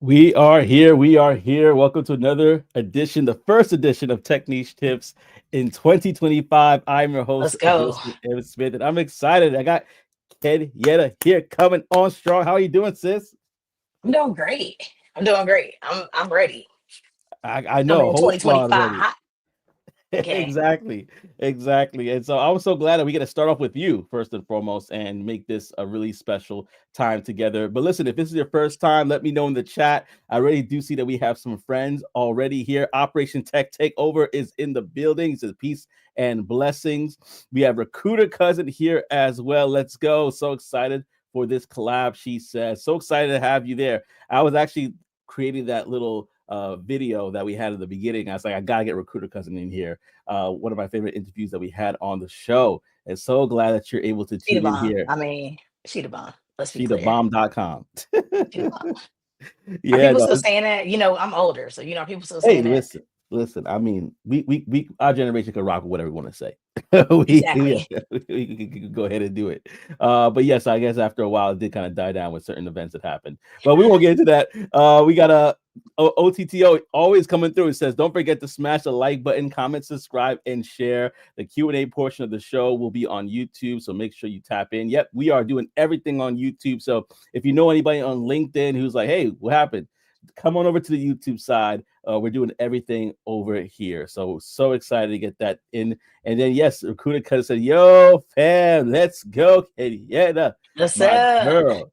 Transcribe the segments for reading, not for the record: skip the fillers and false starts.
We are here. We are here. Welcome to another edition, the first edition of Techniche Tips in 2025. I'm your host, Let's go. Joseph M. Smith, and I'm excited. I got Kenyetta here coming on strong. How are you doing, sis? I'm doing great. I'm doing great. I'm ready. I Coming know, in hold on 2025 already. hot. Okay. Exactly, exactly. And so I was so glad that we get to start off with you first and foremost and make this a really special time together. But listen, if this is your first time, let me know in the chat. I already do see that we have some friends already here. Operation Tech Takeover is in the building. It says peace and blessings. We have Recruiter Cousin here as well. Let's go. So excited for this collab, she says. So excited to have you there. I was actually creating that little video that we had at the beginning. I was like, I gotta get Recruiter Cousin in here. One of my favorite interviews that we had on the show. And so glad that you're able to She the tune in bomb. here. I mean, she the bomb. Let's be clear. Sheethebomb.com. She the bomb. Are Yeah, people no, still saying that? I'm older, so are people still hey, saying that? listen. I mean, we our generation can rock with whatever we want to say. Exactly. We can go ahead and do it. But yes, I guess after a while it did kind of die down with certain events that happened. But we won't get into that. We got a OTTO always coming through. It says, don't forget to smash the like button, comment, subscribe, and share. The Q&A portion of the show will be on YouTube, so make sure you tap in. Yep, we are doing everything on YouTube. So if you know anybody on LinkedIn who's like, hey, what happened? Come on over to the YouTube side. We're doing everything over here. So excited to get that in. And then yes, Recruiter Cutter said, "Yo, fam, let's go, Kenyetta, What's my up? girl."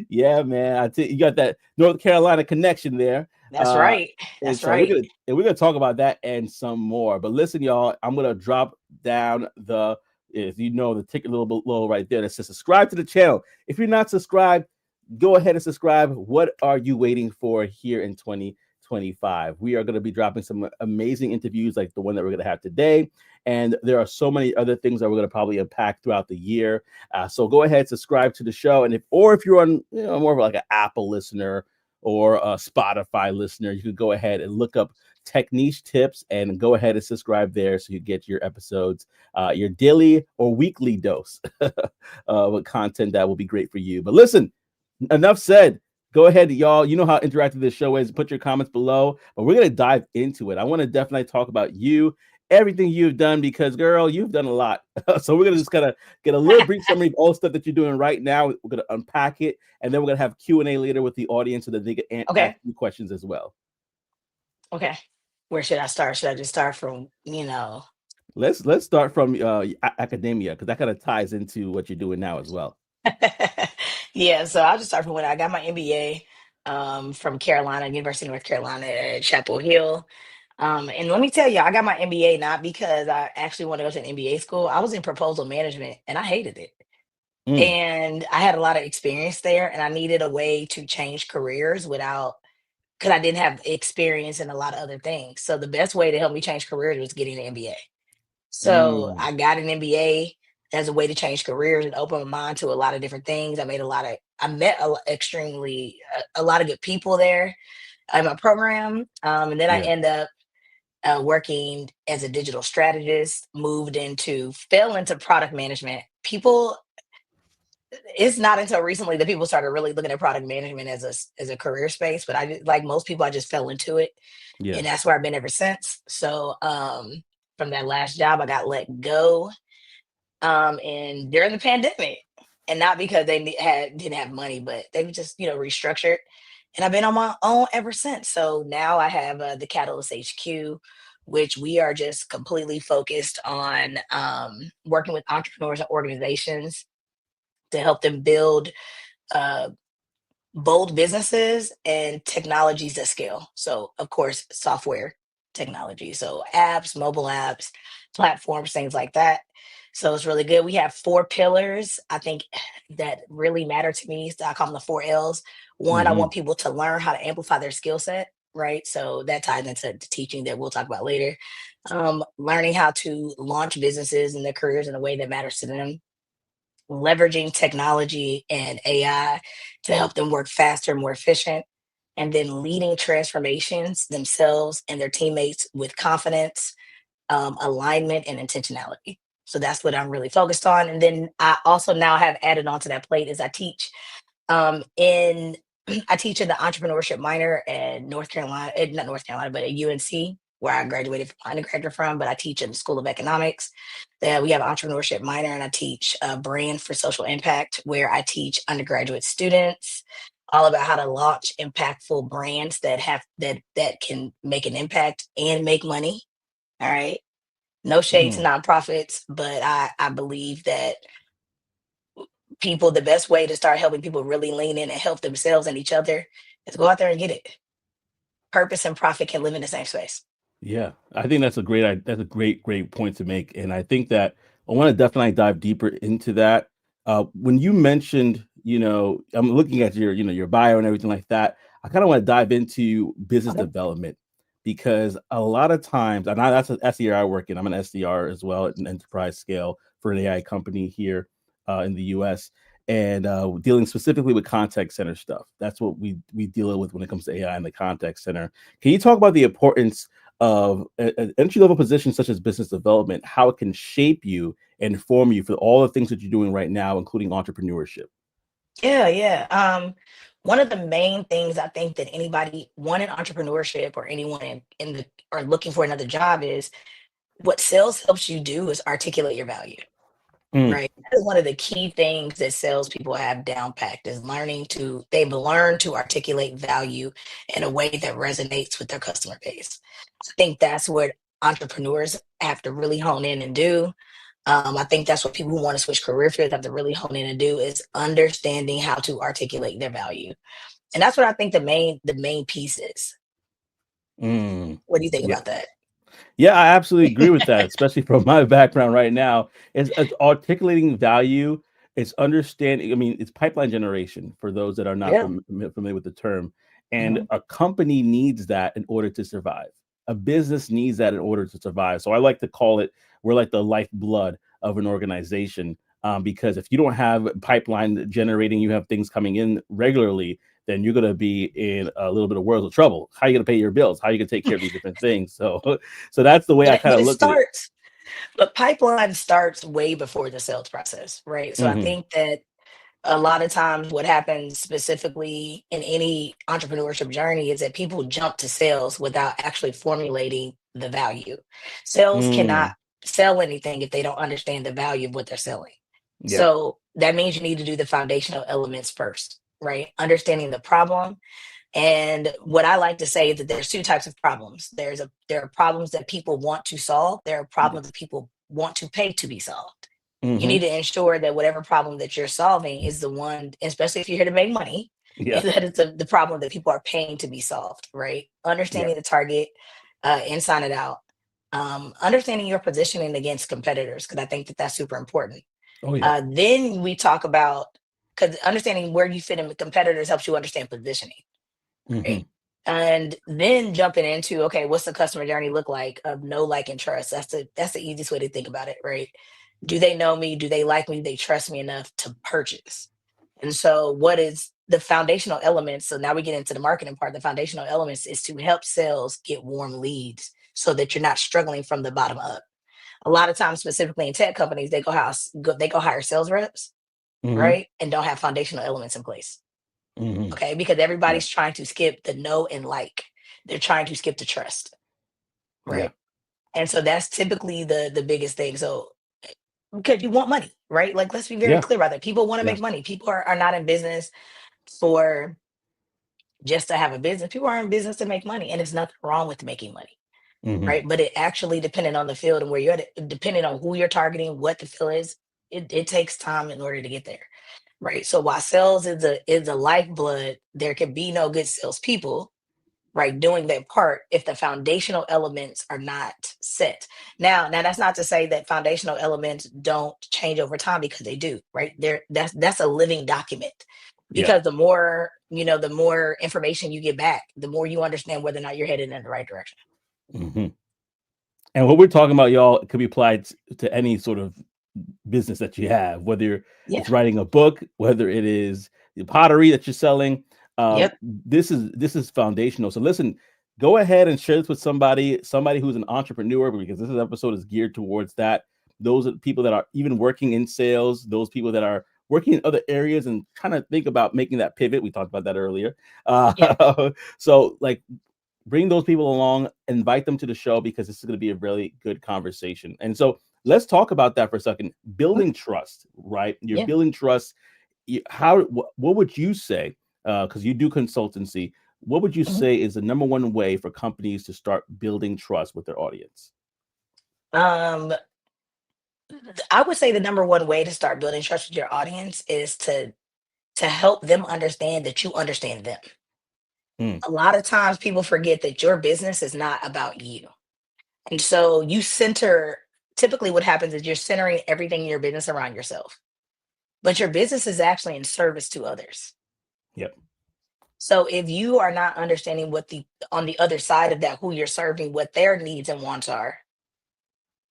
Yeah, man. You got that North Carolina connection there. That's Uh, right. and That's so we're right. gonna talk about that and some more. But listen, y'all, I'm gonna drop down the if you know the ticket a little below right there that says subscribe to the channel. If you're not subscribed, go ahead and subscribe. What are you waiting for here in 2025? We are going to be dropping some amazing interviews like the one that we're going to have today. And there are so many other things that we're going to probably unpack throughout the year. So go ahead, subscribe to the show. And if you're on, more of like an Apple listener or a Spotify listener, you could go ahead and look up Techniche Tips and go ahead and subscribe there so you get your episodes, your daily or weekly dose with content that will be great for you. But listen, enough said. Go ahead, y'all. You know how interactive this show is. Put your comments below, but we're gonna dive into it. I want to definitely talk about you, everything you've done, because girl, you've done a lot. So we're gonna just kind of get a little brief summary of all stuff that you're doing right now. We're gonna unpack it, and then we're gonna have Q&A later with the audience so that they can ask Okay. you questions as well. Okay. Where should I start? Should I just start from, Let's start from academia because that kind of ties into what you're doing now as well. Yeah, so I'll just start from when I got my MBA from Carolina, University of North Carolina at Chapel Hill. And let me tell you, I got my MBA not because I actually want to go to an MBA school. I was in proposal management and I hated it. Mm, And I had a lot of experience there and I needed a way to change careers without because I didn't have experience in a lot of other things. So the best way to help me change careers was getting an MBA. So mm, I got an MBA as a way to change careers and open my mind to a lot of different things. I met extremely a lot of good people there in my program, and then I yeah. end up working as a digital strategist. Fell into product management. It's not until recently that people started really looking at product management as a career space. But like most people, I just fell into it, Yeah. and that's where I've been ever since. So from that last job, I got let go and during the pandemic, and not because didn't have money, but they were just restructured. And I've been on my own ever since. So now I have the Catalyst HQ, which we are just completely focused on working with entrepreneurs and organizations to help them build uh, bold businesses and technologies that scale. So, of course, software technology. So, apps, mobile apps, platforms, things like that. So, it's really good. We have four pillars, I think, that really matter to me. So I call them the four L's. One, I Hmm. want people to learn how to amplify their skill set. Right. So that ties into the teaching that we'll talk about later. Learning how to launch businesses and their careers in a way that matters to them, leveraging technology and AI to help them work faster, more efficient, and then leading transformations themselves and their teammates with confidence, alignment, and intentionality. So that's what I'm really focused on. And then I also now have added onto that plate as I teach in I teach in the entrepreneurship minor at North Carolina, not North Carolina, but at UNC, where I graduated from undergraduate from. But I teach in the School of Economics. Then we have an entrepreneurship minor, and I teach brand for social impact, where I teach undergraduate students all about how to launch impactful brands that have that can make an impact and make money. All right. No shade to Mm, nonprofits, but I believe that people, the best way to start helping people really lean in and help themselves and each other is go out there and get it. Purpose and profit can live in the same space. yeah, I think that's a great point to make, and I think that I want to definitely dive deeper into that. When you mentioned, I'm looking at your, your bio and everything like that. I kind of want to dive into business Okay. development because a lot of times, and that's the area I work in. I'm an SDR as well at an enterprise scale for an AI company here in the U.S. and dealing specifically with contact center stuff. That's what we deal with when it comes to AI in the contact center. Can you talk about the importance of an entry level position such as business development, how it can shape you and form you for all the things that you're doing right now, including entrepreneurship? Yeah, yeah. One of the main things I think that anybody one in entrepreneurship or anyone in the or looking for another job is what sales helps you do is articulate your value. Mm, Right. That is one of the key things that salespeople have down packed is they've learned to articulate value in a way that resonates with their customer base. I think that's what entrepreneurs have to really hone in and do. I think that's what people who want to switch career fields have to really hone in and do is understanding how to articulate their value. And that's what I think the main piece is. mm. What do you think Yeah. about that? Yeah, I absolutely agree with that, especially from my background right now. It's articulating value, it's understanding, I mean, it's pipeline generation for those that are not Yeah. familiar with the term. And Mhm. a company needs that in order to survive. A business needs that in order to survive. So I like to call it, we're like the lifeblood of an organization. Because if you don't have pipeline generating, you have things coming in regularly, then you're going to be in a little bit of world of trouble. How are you going to pay your bills? How are you going to take care of these different things? So so that's the way I kind But of it look at it. starts But pipeline starts way before the sales process, right? So I Mhm. think that a lot of times what happens specifically in any entrepreneurship journey is that people jump to sales without actually formulating the value. Sales cannot Mm. sell anything if they don't understand the value of what they're selling. Yeah. So that means you need to do the foundational elements first, right? Understanding the problem, and what I like to say is that there's two types of problems. There are problems that people want to solve. There are Yeah. problems that people want to pay to be solved. You need Mhm. to ensure that whatever problem that you're solving is the one, especially if you're here to make money, is Yeah. that it's the problem that people are paying to be solved, right? Yeah. Understanding the target, inside and out. Understanding your positioning against competitors, because I think that that's super important. Oh, yeah. Then we talk about because understanding where you fit in with competitors helps you understand positioning, right? Mhm. And then jumping into, okay, what's the customer journey look like of know, like, and trust? That's the easiest way to think about it, right? Do they know me? Do they like me? Do they trust me enough to purchase? And so what is the foundational elements? So now we get into the marketing part. The foundational elements is to help sales get warm leads so that you're not struggling from the bottom up. A lot of times, specifically in tech companies, they go hire sales reps, Mhm. right? And don't have foundational elements in place. Mhm. Okay, because Yeah. everybody's trying to skip the know and like. They're trying to skip the trust, Yeah. right? And so that's typically the biggest thing. So because you want money, right? Like let's be very Yeah. clear about that. People want to Yeah. make money. People are not in business for just to have a business. People are in business to make money, and there's nothing wrong with making money, Mhm. right? But it actually depending on the field and where you're at, depending on who you're targeting, what the field is, it takes time in order to get there. Right. So while sales is a lifeblood, there can be no good salespeople, right, doing their part if the foundational elements are not set. Now that's not to say that foundational elements don't change over time because they do, right? That's a living document. Yeah. Because the more information you get back, the more you understand whether or not you're headed in the right direction. Mhm. And what we're talking about, y'all, could be applied to any sort of business that you have, whether Yeah. it's writing a book, whether it is the pottery that you're selling. Yep. This is foundational. So listen, go ahead and share this with somebody who's an entrepreneur, because this episode is geared towards that. Those are people that are even working in sales, those people that are working in other areas and trying to think about making that pivot. We talked about that earlier. Yeah. So like bring those people along, invite them to the show because this is going to be a really good conversation. And so let's talk about that for a second. Mhm. Building trust, right? You're Yeah. building trust. What would you say? Because you do consultancy, what would you Mhm. say is the number one way for companies to start building trust with their audience? Um, I would say the number one way to start building trust with your audience is to help them understand that you understand them. Mm, A lot of times people forget that your business is not about you. And so you center typically what happens is you're centering everything in your business around yourself. But your business is actually in service to others. yep. So if you are not understanding what the on the other side of that, who you're serving, what their needs and wants are,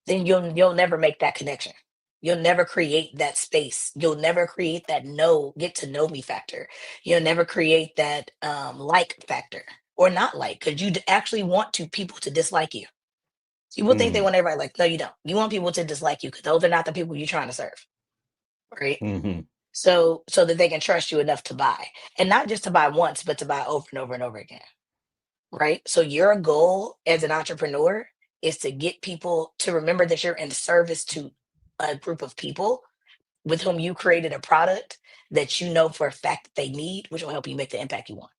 then you'll never make that connection. You'll never create that space. You'll never create that get to know me factor. You'll never create that like factor or not like because actually want to people to dislike you. People think they Mm, want everybody like, no, you don't. You want people to dislike you because those are not the people you're trying to serve, right? hmm. So that they can trust you enough to buy, and not just to buy once, but to buy over and over and over again, right? So your goal as an entrepreneur is to get people to remember that you're in service to a group of people with whom you created a product that you know for a fact that they need, which will help you make the impact you want.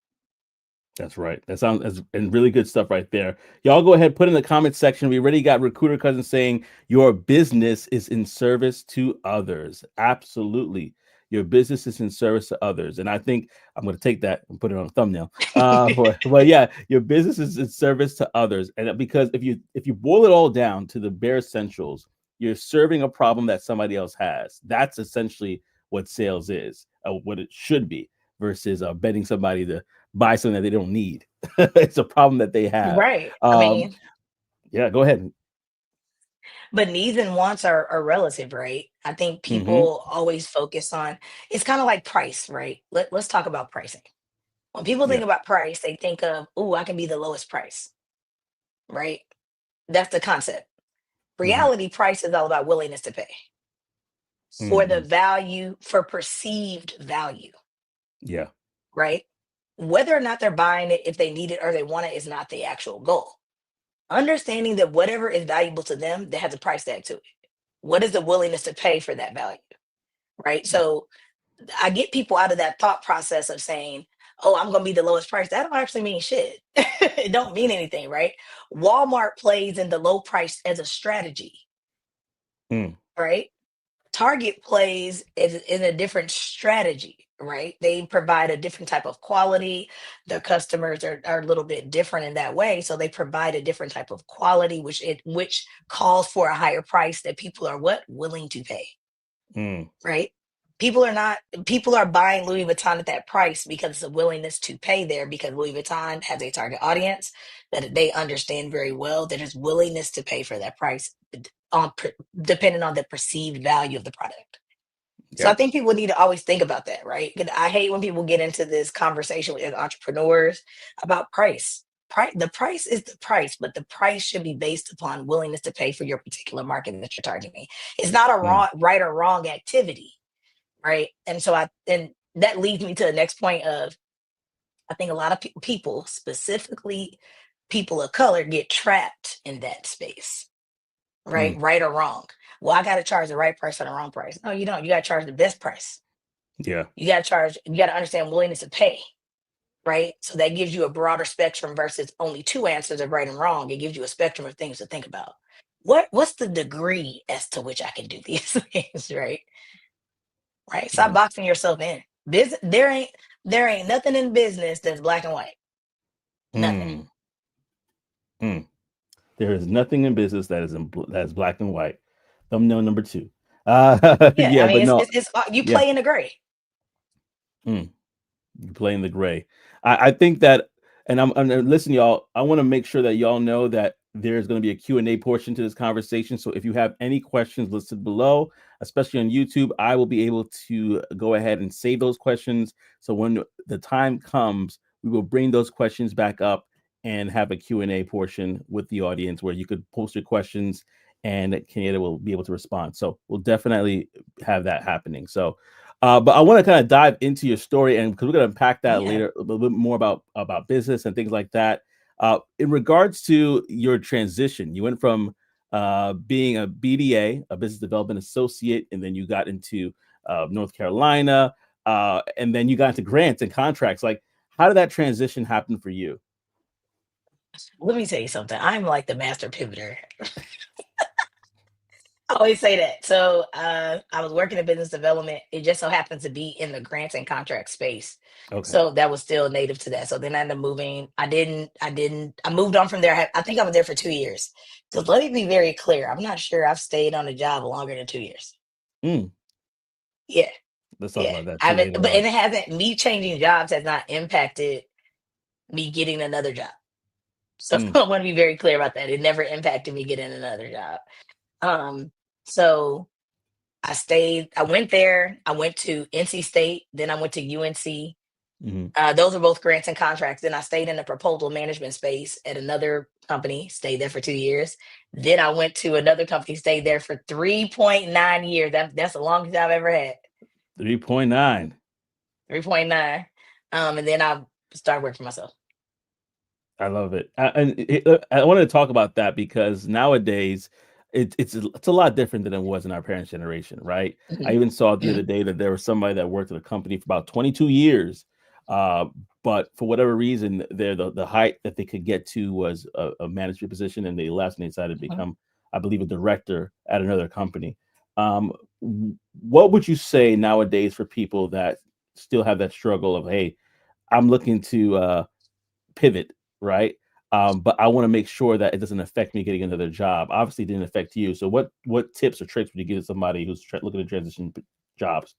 That's right. That sounds and really good stuff right there. Y'all go ahead, put in the comment section. We already got Recruiter Cousin saying your business is in service to others. Absolutely. Your business is in service to others. And I think I'm going to take that and put it on a thumbnail. But yeah, your business is in service to others. And because if you boil it all down to the bare essentials, you're serving a problem that somebody else has. That's essentially what sales is, what it should be versus betting somebody to buy something that they don't need. It's a problem that they have. Right. I Um, mean, yeah, go ahead. but needs and wants are relative, right? I think Hmm. people always focus on it's kind of like price, right? Let's talk about pricing. When people Yeah. think about price, they think of, oh, I can be the lowest price, right? That's the concept. Hmm. Reality, price is all about willingness to pay for the Hmm. value, for perceived value, Yeah. right? Whether or not they're buying it, if they need it or they want it, is not the actual goal. Understanding that whatever is valuable to them, that has a price tag to it. What is the willingness to pay for that value, right? So I get people out of that thought process of saying, "Oh, I'm going to be the lowest price." That don't actually mean shit. It don't mean anything, right? Walmart plays in the low price as a strategy, Mm. right? Target plays is in a different strategy, right? They provide a different type of quality. Their customers are a little bit different in that way, so they provide a different type of quality, which calls for a higher price that people are what willing to pay, Mm. right? People are buying Louis Vuitton at that price because it's a willingness to pay there because Louis Vuitton has a target audience that they understand very well. That is willingness to pay for that price on depending on the perceived value of the product. So I Yep. think people need to always think about that, right? 'Cause I hate when people get into this conversation with entrepreneurs about price. The price is the price, but the price should be based upon willingness to pay for your particular market that you're targeting. It's not a Mm. right or wrong activity, right? And that leads me to the next point of I think a lot of people, specifically people of color, get trapped in that space, right? Mm. Right or wrong. Well, I got to charge the right price or the wrong price. No, you don't. You got to charge the best price. Yeah. You got to understand willingness to pay, right? So that gives you a broader spectrum versus only two answers of right and wrong. It gives you a spectrum of things to think about. What's the degree as to which I can do these things, right? Right. Stop Mm. boxing yourself in. Business there ain't nothing in business that's black and white. Nothing. Mm. Mm. There is nothing in business that is black and white. Thumbnail number two. Yeah, I Yeah, mean but no, it's you yeah. play in the gray. Mm. You play in the gray. I think that, and listen, y'all. I want to make sure that y'all know that there's going to be a Q&A portion to this conversation. So if you have any questions listed below, especially on YouTube, I will be able to go ahead and save those questions. So when the time comes, we will bring those questions back up and have a Q&A portion with the audience where you could post your questions and Kenyetta will be able to respond. So we'll definitely have that happening. So But I want to kind of dive into your story, and because we're going to unpack that Yeah. later, a little bit more about business and things like that. In regards to your transition, you went from being a BDA, a business development associate, and then you got into North Carolina, and then you got into grants and contracts. Like, how did that transition happen for you? Let me tell you something. I'm like the master pivoter. I always say that. So I was working in business development. It just so happens to be in the grants and contract space. Okay. So that was still native to that. So then I ended up moving. I moved on from there. I think I was there for 2 years. So let me be very clear. I'm not sure I've stayed on a job longer than 2 years. Mm, Yeah. let's talk Yeah. about that I too haven't, later but on. and it hasn't, me changing jobs has not impacted me getting another job. So Mm, I want to be very clear about that. It never impacted me getting another job. Um, so I went there, I went to NC State, then I went to UNC. mm-hmm. Those are both grants and contracts. Then I stayed in the proposal management space at another company, stayed there for 2 years. Then I went to another company, stayed there for 3.9 years. That's the longest I've ever had. 3.9. 3.9. And then I started working for myself. I love it. I wanted to talk about that because nowadays it's a lot different than it was in our parents' generation, right? I Mhm, even saw the other mhm, day that there was somebody that worked at a company for about 22 years, uh, but for whatever reason, the height that they could get to was a management position, and they left and they decided to mhm. become, I believe, a director at another company. Um, what would you say nowadays for people that still have that struggle of, hey, I'm looking to pivot, right? But I want to make sure that it doesn't affect me getting another job. Obviously, it didn't affect you. So, what tips or tricks would you give to somebody who's looking to transition jobs?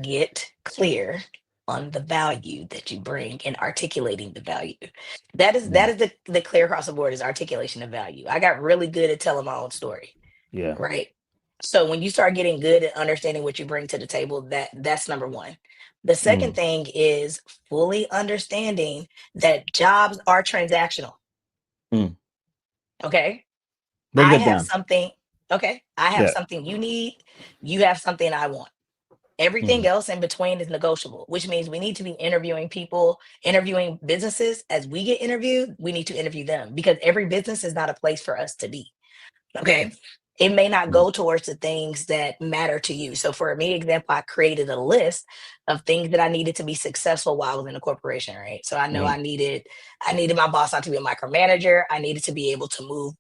Get clear on the value that you bring and articulating the value. That is the clear across the board is articulation of value. I got really good at telling my own story, Yeah. right? So when you start getting good at understanding what you bring to the table, that's number one. The second Mm, thing is fully understanding that jobs are transactional. mm. Okay. Break I that have down. something. Okay. I have Yeah. something you need. You have something I want. Everything Mm, else in between is negotiable, which means we need to be interviewing people, interviewing businesses. As we get interviewed, we need to interview them because every business is not a place for us to be. Okay. It may not mm, go towards the things that matter to you. So for me, example, I created a list of things that I needed to be successful while I was in a corporation, right? So I know mm, I needed my boss not to be a micromanager. I needed to be able to move,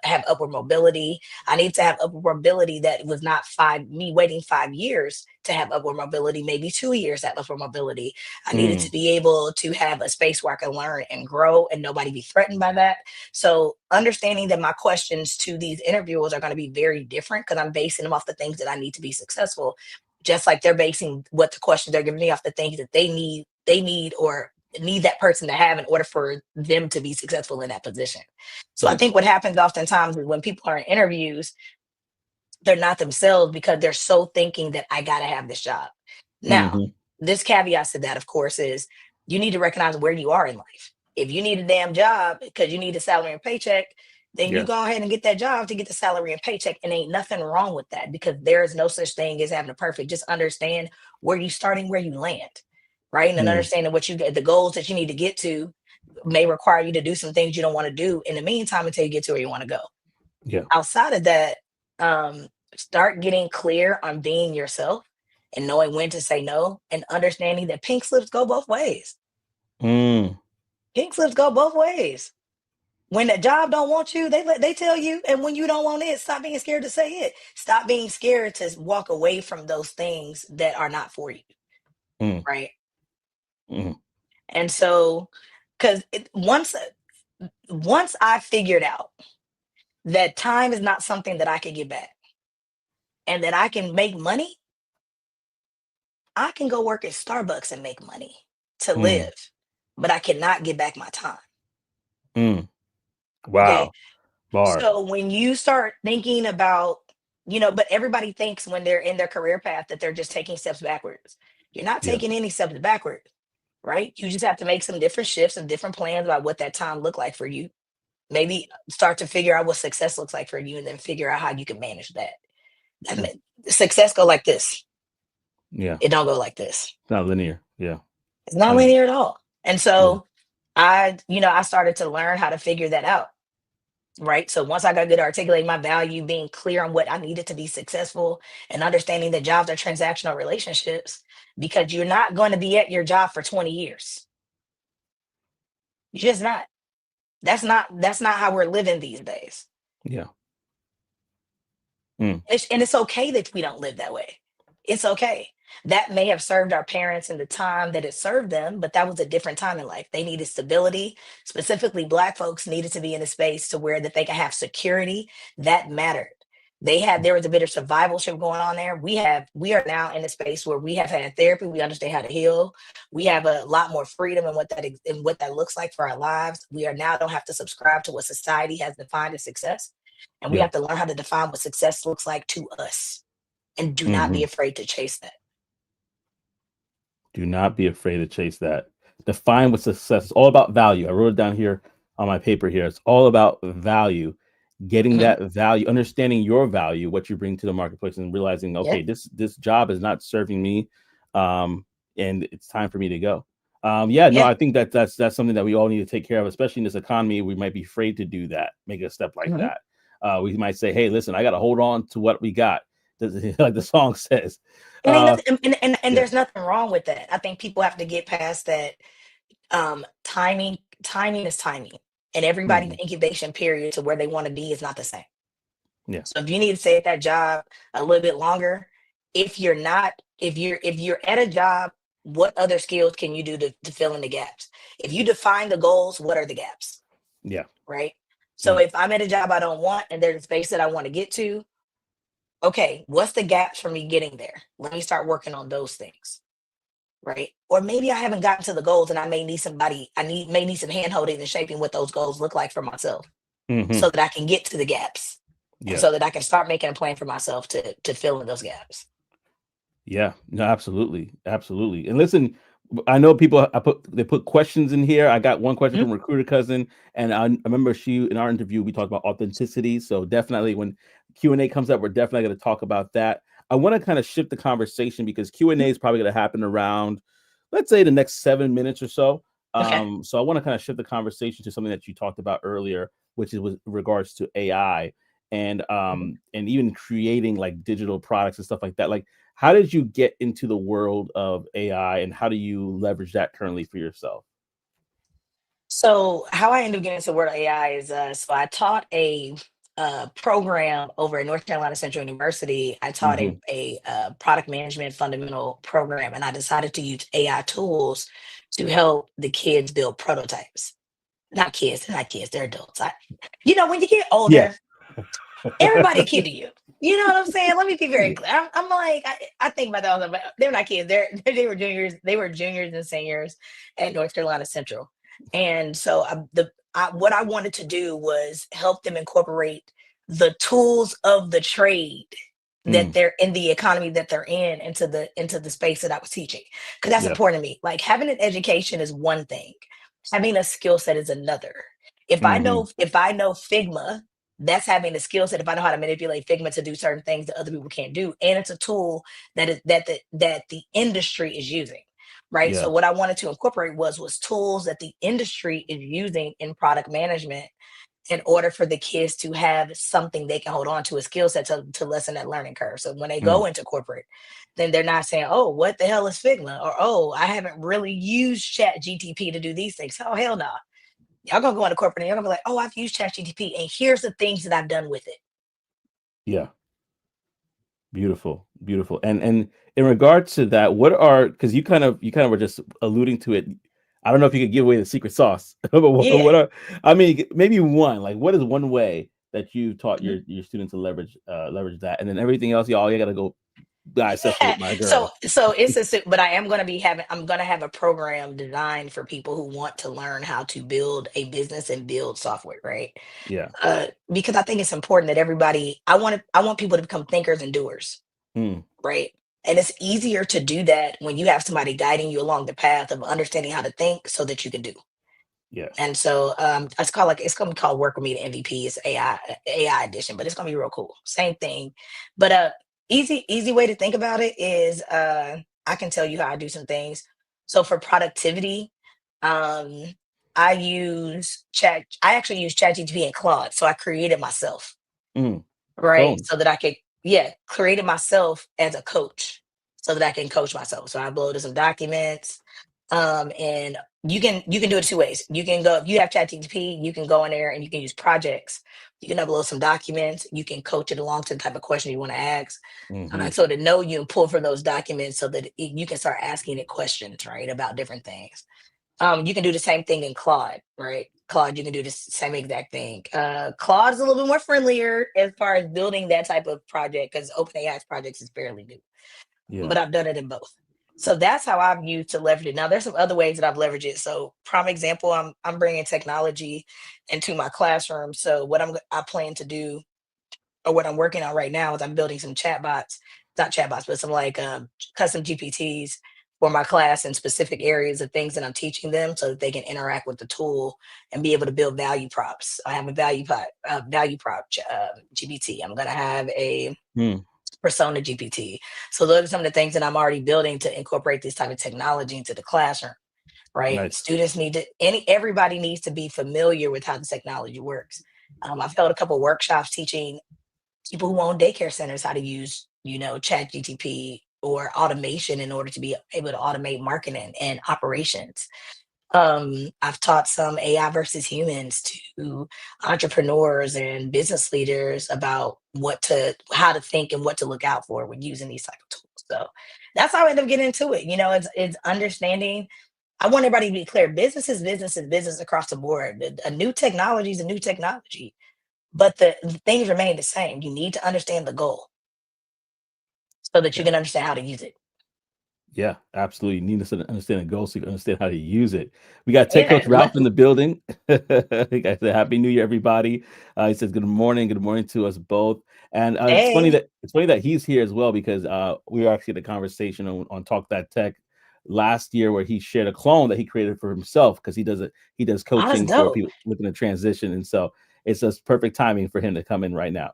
have upward mobility. I needed to have upward mobility that was not me waiting 5 years to have upward mobility, maybe 2 years to have upward mobility. I needed to mm. be able to have a space where I could learn and grow and nobody be threatened by that. So understanding that my questions to these interviewers are going to be very different because I'm basing them off the things that I need to be successful, just like they're basing what the questions they're giving me off the things that they need or need that person to have in order for them to be successful in that position. So I Yeah. think what happens oftentimes is when people are in interviews, they're not themselves because they're so thinking that I got to have this job. Now, Hmm. this caveat to that, of course, is you need to recognize where you are in life. If you need a damn job because you need a salary and paycheck, then you Yeah. go ahead and get that job to get the salary and paycheck. And ain't nothing wrong with that because there is no such thing as having a perfect. Just understand where you starting, where you land, right? And Mm, understanding what you get, the goals that you need to get to may require you to do some things you don't want to do in the meantime until you get to where you want to go. yeah. Outside of that, um, start getting clear on being yourself and knowing when to say no and understanding that pink slips go both ways. Mm, Pink slips go both ways. When the job don't want you, they tell you, and when you don't want it, stop being scared to say it. Stop being scared to walk away from those things that are not for you, mm, right? mm, And so, because once I figured out that time is not something that I can get back, and that I can make money, I can go work at Starbucks and make money to mm, live, but I cannot get back my time. mm. Okay. Wow. Bars. So when you start thinking about, but everybody thinks when they're in their career path that they're just taking steps backwards. You're not Yeah. taking any steps backwards, right? You just have to make some different shifts and different plans about what that time look like for you. Maybe start to figure out what success looks like for you and then figure out how you can manage that. Mm, Success go like this. Yeah. It don't go like this. It's not linear. Yeah. It's not And linear at all. And yeah. so I started to learn how to figure that out. Right. So once I got good at articulating my value, being clear on what I needed to be successful, and understanding that jobs are transactional relationships, because you're not going to be at your job for 20 years. You're just not. That's not how we're living these days. Yeah. Mm. And it's okay that we don't live that way. It's okay. That may have served our parents in the time that it served them, but that was a different time in life. They needed stability. Specifically, Black folks needed to be in a space to where that they can have security. That mattered. There was a bit of survivalship going on there. We are now in a space where we have had therapy. We understand how to heal. We have a lot more freedom in what that looks like for our lives. We are now don't have to subscribe to what society has defined as success, and we Yeah. have to learn how to define what success looks like to us, and do not Hmm. be afraid to chase that. Do not be afraid to chase that. Define what success is all about. Value. I wrote it down here on my paper here. It's all about value. Getting Mhm. that value, understanding your value, what you bring to the marketplace, and realizing, Yeah. okay, this job is not serving me, and it's time for me to go. Yeah, no, Yeah. I think that's something that we all need to take care of, especially in this economy. We might be afraid to do that, make a step like Mhm. that. We might say, hey, listen, I got to hold on to what we got, like the song says. And ain't Uh, nothing, and yeah. there's nothing wrong with that. I think people have to get past that. Timing is timing, and everybody's Mhm. incubation period to where they want to be is not the same. Yeah. So if you need to stay at that job a little bit longer, if you're not, if you're at a job, what other skills can you do to fill in the gaps? If you define the goals, what are the gaps? Yeah. Right. So Mm. if I'm at a job I don't want and there's a space that I want to get to, okay, what's the gaps for me getting there? Let me start working on those things. Right. Or maybe I haven't gotten to the goals and I may need may need some hand holding and shaping what those goals look like for myself, Hmm. so that I can get to the gaps, and Yeah. so that I can start making a plan for myself to fill in those gaps. Yeah. No, absolutely. Absolutely. And listen, I know people they put questions in here. I got one question Mhm. from recruiter cousin, and I remember she in our interview we talked about authenticity. So definitely when Q&A comes up, we're definitely going to talk about that. I want to kind of shift the conversation because Q&A is probably going to happen around, let's say, the next 7 minutes or so. Okay. So I want to kind of shift the conversation to something that you talked about earlier, which is with regards to AI Mhm. and even creating like digital products and stuff like that. Like, how did you get into the world of AI, and how do you leverage that currently for yourself? So how I ended up getting into the world of AI is so I taught a program over at North Carolina Central University. I taught Hmm. a product management fundamental program, and I decided to use AI tools to help the kids build prototypes. Not kids, they're not kids, they're adults. When you get older, Yes. everybody a kid to you. You know what I'm saying? Let me be very Yeah. clear. I'm like, I think about that all the time, but they're not kids. They were juniors. They were juniors and seniors at North Carolina Central. And so what I wanted to do was help them incorporate the tools of the trade that Mm, they're in, the economy that they're in, into the space that I was teaching. Because that's yeah. important to me. Like, having an education is one thing. Having a skill set is another. Hmm. If I know Figma, that's having the skill set. If I know how to manipulate Figma to do certain things that other people can't do, and it's a tool that the industry is using, right? Yeah. So what I wanted to incorporate was tools that the industry is using in product management, in order for the kids to have something they can hold on to, a skill set to lessen that learning curve. So when they Mm, go into corporate, then they're not saying, "Oh, what the hell is Figma?" or "Oh, I haven't really used Chat GTP to do these things." Oh, hell no. Y'all gonna go into corporate and you're gonna be like, "Oh, I've used ChatGPT and here's the things that I've done with it." yeah. Beautiful. Beautiful. And in regards to that, what are, because you kind of were just alluding to it. I don't know if you could give away the secret sauce, but Yeah. what are, I mean, maybe one, like what is one way that you taught Mhm. your students to leverage that, and then everything else, y'all, you gotta go dissect it Yeah. with my So girl. so it's but I am gonna I'm gonna have a program designed for people who want to learn how to build a business and build software, right? Yeah. Because I think it's important that I want people to become thinkers and doers, Mm, right? And it's easier to do that when you have somebody guiding you along the path of understanding how to think so that you can do. yes. And so it's gonna be called Work With Me to MVP. It's AI edition, but it's gonna be real cool. Same thing. But Easy way to think about it is I can tell you how I do some things. So for productivity, um, I actually use ChatGPT and Claude. So I created myself, Mm, right? clones. So that I could, yeah, created myself as a coach so that I can coach myself. So I uploaded some documents. And you can do it two ways. You can go, if you have ChatGPT, you can go in there and you can use projects. You can upload some documents. You can coach it along to the type of question you want to ask. Hmm. So to know you and pull from those documents so that you can start asking it questions, right, about different things. You can do the same thing in Claude, right? Claude, you can do the same exact thing. Claude is a little bit more friendlier as far as building that type of project because OpenAI's projects is fairly new, Yeah. but I've done it in both. So that's how I've used to leverage it. Now there's some other ways that I've leveraged it. So prime example, I'm bringing technology into my classroom. So I plan to do, or what I'm working on right now, is I'm building some chatbots, not chatbots, but some like custom GPTs for my class in specific areas of things that I'm teaching them, so that they can interact with the tool and be able to build value props. I have a value prop GPT. I'm gonna have a Mm, persona GPT. So those are some of the things that I'm already building to incorporate this type of technology into the classroom. Right? nice. Students need to everybody needs to be familiar with how the technology works. I've held a couple workshops teaching people who own daycare centers how to use, chat GTP or automation in order to be able to automate marketing and operations. I've taught some AI versus humans to entrepreneurs and business leaders about how to think and what to look out for when using these type of tools. So that's how I end up getting into it. It's understanding. I want everybody to be clear. Business is business across the board. A new technology is a new technology, but the things remain the same. You need to understand the goal so that you Yeah. can understand how to use it. Yeah, absolutely. You need to understand the goal so you can understand how to use it. We got Tech Yeah. Coach Ralph in the building. Like I said, Happy New Year, everybody. He says good morning to us both. And Hey, it's funny that he's here as well because we were actually at a conversation on Talk That Tech last year where he shared a clone that he created for himself because he does oh, that's coaching for dope. people looking to transition, and so it's just perfect timing for him to come in right now.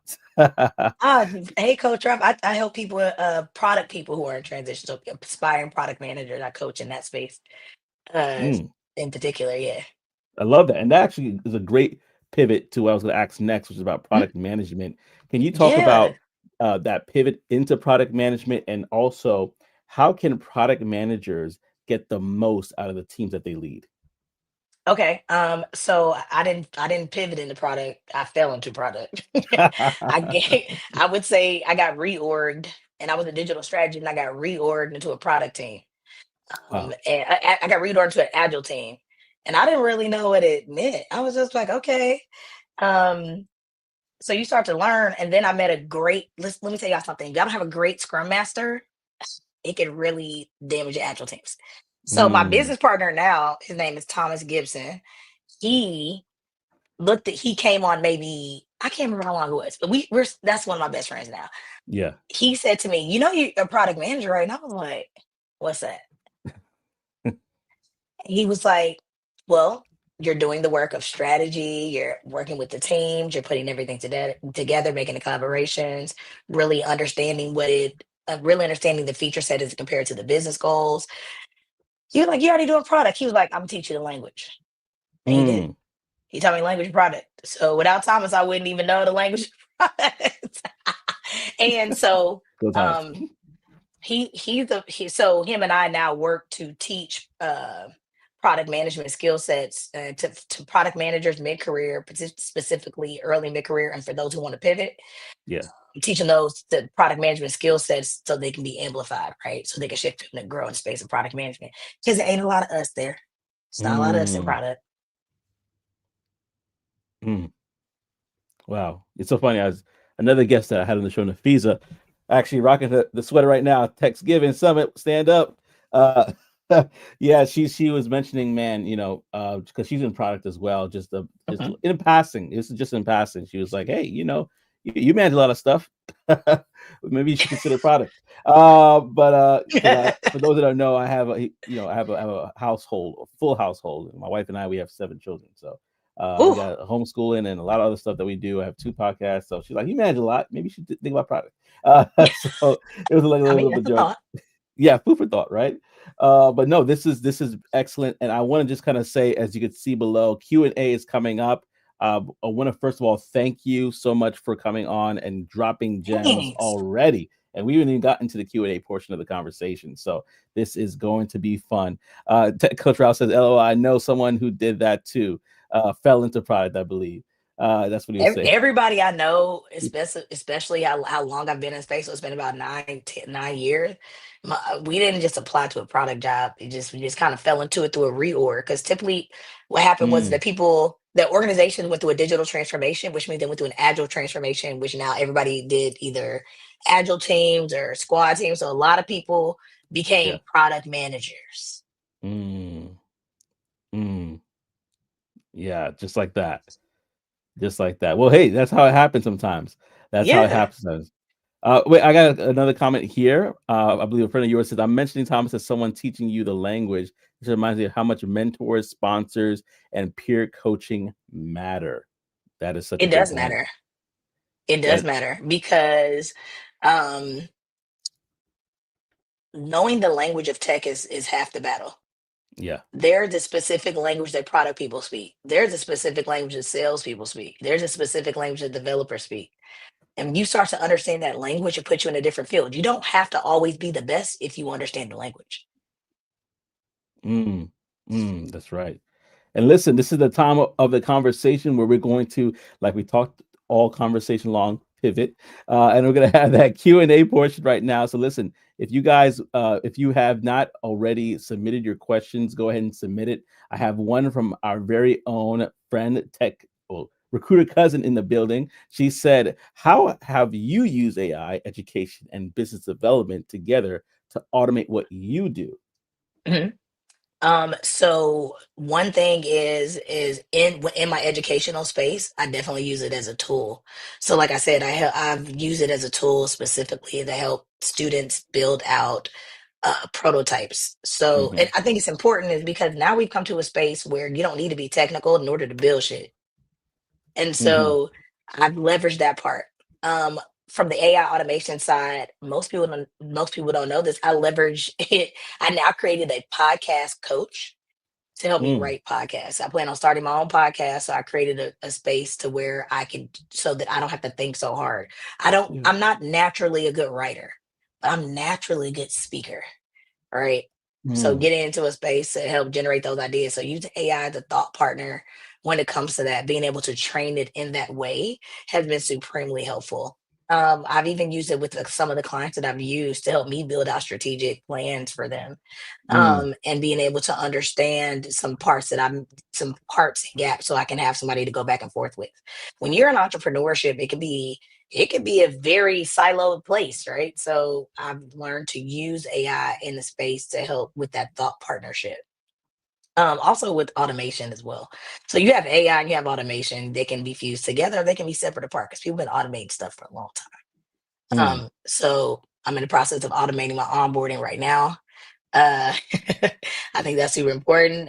Hey, Coach Rob. I help people, product people who are in transition, so aspiring product managers. I coach in that space, uh, Mm. in particular. Yeah. I love that. And that actually is a great pivot to what I was going to ask next, which is about Mhm. product management. Can you talk Yeah. about that pivot into product management and also how can product managers get the most out of the teams that they lead? Okay. So I didn't pivot into product. I fell into product. I would say I got reorged, and I was a digital strategist, and I got reorged into a product team. Wow. And I got reorged to an agile team, and I didn't really know what it meant. I was just like, okay. Um, so you start to learn, and then I met a great. Let me tell y'all something. If y'all don't have a great Scrum Master, it can really damage your agile teams. So my Mm, business partner now, his name is Thomas Gibson. He he came on, maybe I can't remember how long it was, but we're that's one of my best friends now. yeah. He said to me, you're a product manager, right? And I was like, what's that? He was like, well, you're doing the work of strategy, you're working with the teams, you're putting everything together, making the collaborations, really understanding really understanding the feature set as compared to the business goals. He was like, you already doing product. He was like, I'm gonna teach you the language. And he did. Mm, He taught me language product. So without Thomas, I wouldn't even know the language product. And so go Thomas. um so him and I now work to teach product management skill sets to product managers mid-career, specifically early mid-career, and for those who want to pivot, Yeah. teaching those the product management skill sets so they can be amplified, right? So they can shift and grow in the space of product management. Because there ain't a lot of us there. It's not a lot of us in Mm, product. mm. Wow. It's so funny. I was another guest that I had on the show, Nafisa, actually rocking the sweater right now. Thanksgiving Summit, stand up. Uh, yeah, she was mentioning, man, because she's in product as well. Just Mhm. in passing. This is just in passing. She was like, hey, you manage a lot of stuff. Maybe you should consider product. But because for those that don't know, I have a household, a full household. My wife and I, we have 7 children. So We Ooh, got homeschooling and a lot of other stuff that we do. I have 2 podcasts. So she's like, you manage a lot. Maybe you should think about product. So it was like a I little mean, bit of a that's a joke. thought. Yeah, food for thought, right? But no, this is excellent, and I want to just kind of say, as you can see below, Q&A is coming up. I want to first of all thank you so much for coming on and dropping gems Thanks. already, and we haven't even got into the Q&A portion of the conversation, so this is going to be fun. Coach Ralph says, "LOL, I know someone who did that too, fell into product, I believe." That's what he was saying. Everybody I know, especially how long I've been in space, so it's been about 9 years. We didn't just apply to a product job. We just kind of fell into it through a reorg. Because typically, what happened was Mm, that the organization went through a digital transformation, which means they went through an agile transformation, which now everybody did either agile teams or squad teams. So a lot of people yeah. became product managers. Mm, mm, yeah, just like that. Just like that. Well, hey, that's how it happens sometimes. That's how it Yeah, happens sometimes. Wait, I got another comment here. I believe a friend of yours says, I'm mentioning Thomas as someone teaching you the language. This reminds me of how much mentors, sponsors, and peer coaching matter. That is such it a good does point. matter. It does That, matter because um knowing the language of tech is half the battle. yeah. There's a specific language that product people speak. There's a specific language that salespeople speak. There's a specific language that developers speak. And you start to understand that language, it puts you in a different field. You don't have to always be the best if you understand the language. Mm, that's right. And listen, this is the time of the conversation where we're going to, like we talked all conversation long, pivot, and we're going to have that Q&A portion right now. So listen, if you guys, if you have not already submitted your questions, go ahead and submit it. I have one from our very own friend, recruiter cousin in the building. She said, "How have you used AI education and business development together to automate what you do?" Mhm. So one thing is in my educational space, I definitely use it as a tool. So like I said, I've used it as a tool specifically to help students build out prototypes. So, Hmm. and I think it's important is because now we've come to a space where you don't need to be technical in order to build shit. And Hmm. so I've leveraged that part. Um, from the AI automation side, most people don't know this. I leverage it. I now created a podcast coach to help me Mm. write podcasts. I plan on starting my own podcast. So I created a space to where I can so that I don't have to think so hard. Yeah. I'm not naturally a good writer, but I'm naturally a good speaker. Right. So Mm. getting into a space to help generate those ideas. So use AI as a thought partner when it comes to that, being able to train it in that way has been supremely helpful. I've even used it with some of the clients that I've used to help me build out strategic plans for them, Mm. and being able to understand some parts and gaps so I can have somebody to go back and forth with. When you're in entrepreneurship, it could be a very siloed place, right? So I've learned to use AI in the space to help with that thought partnership. Also with automation as well. So you have AI and you have automation. They can be fused together. They can be separate apart because people have been automating stuff for a long time. Mm. So I'm in the process of automating my onboarding right now. Uh, I think that's super important.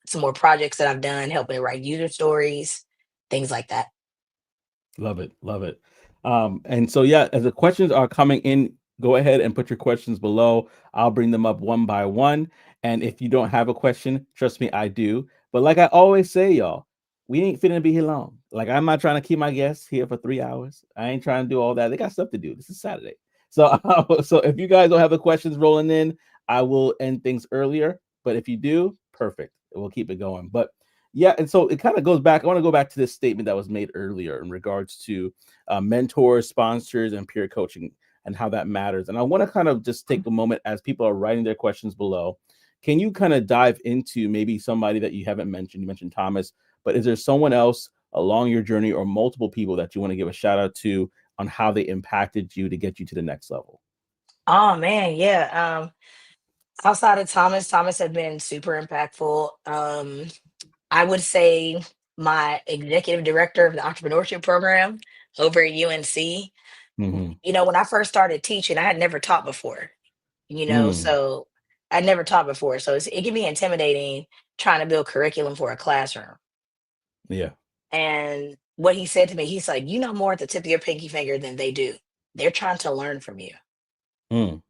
Some more projects that I've done, helping write user stories, things like that. Love it. Love it. And so, yeah, as the questions are coming in, go ahead and put your questions below. I'll bring them up one by one. And if you don't have a question, trust me, I do. But like I always say, y'all, we ain't finna be here long. Like, I'm not trying to keep my guests here for 3 hours. I ain't trying to do all that. They got stuff to do. This is Saturday. So, so if you guys don't have the questions rolling in, I will end things earlier. But if you do, perfect. We'll keep it going. But yeah, and so it kind of goes back. I want to go back to this statement that was made earlier in regards to mentors, sponsors, and peer coaching and how that matters. And I want to kind of just take a moment as people are writing their questions below. Can you kind of dive into maybe somebody that you haven't mentioned? You mentioned Thomas, but is there someone else along your journey or multiple people that you want to give a shout out to on how they impacted you to get you to the next level? Oh man, yeah. Outside of Thomas has been super impactful. I would say my executive director of the entrepreneurship program over at UNC. Mm-hmm. When I first started teaching, I had never taught before. Mm, So I'd never taught before. So it can be intimidating trying to build curriculum for a classroom. Yeah. And what he said to me, he's like, you know more at the tip of your pinky finger than they do. They're trying to learn from you. Mm.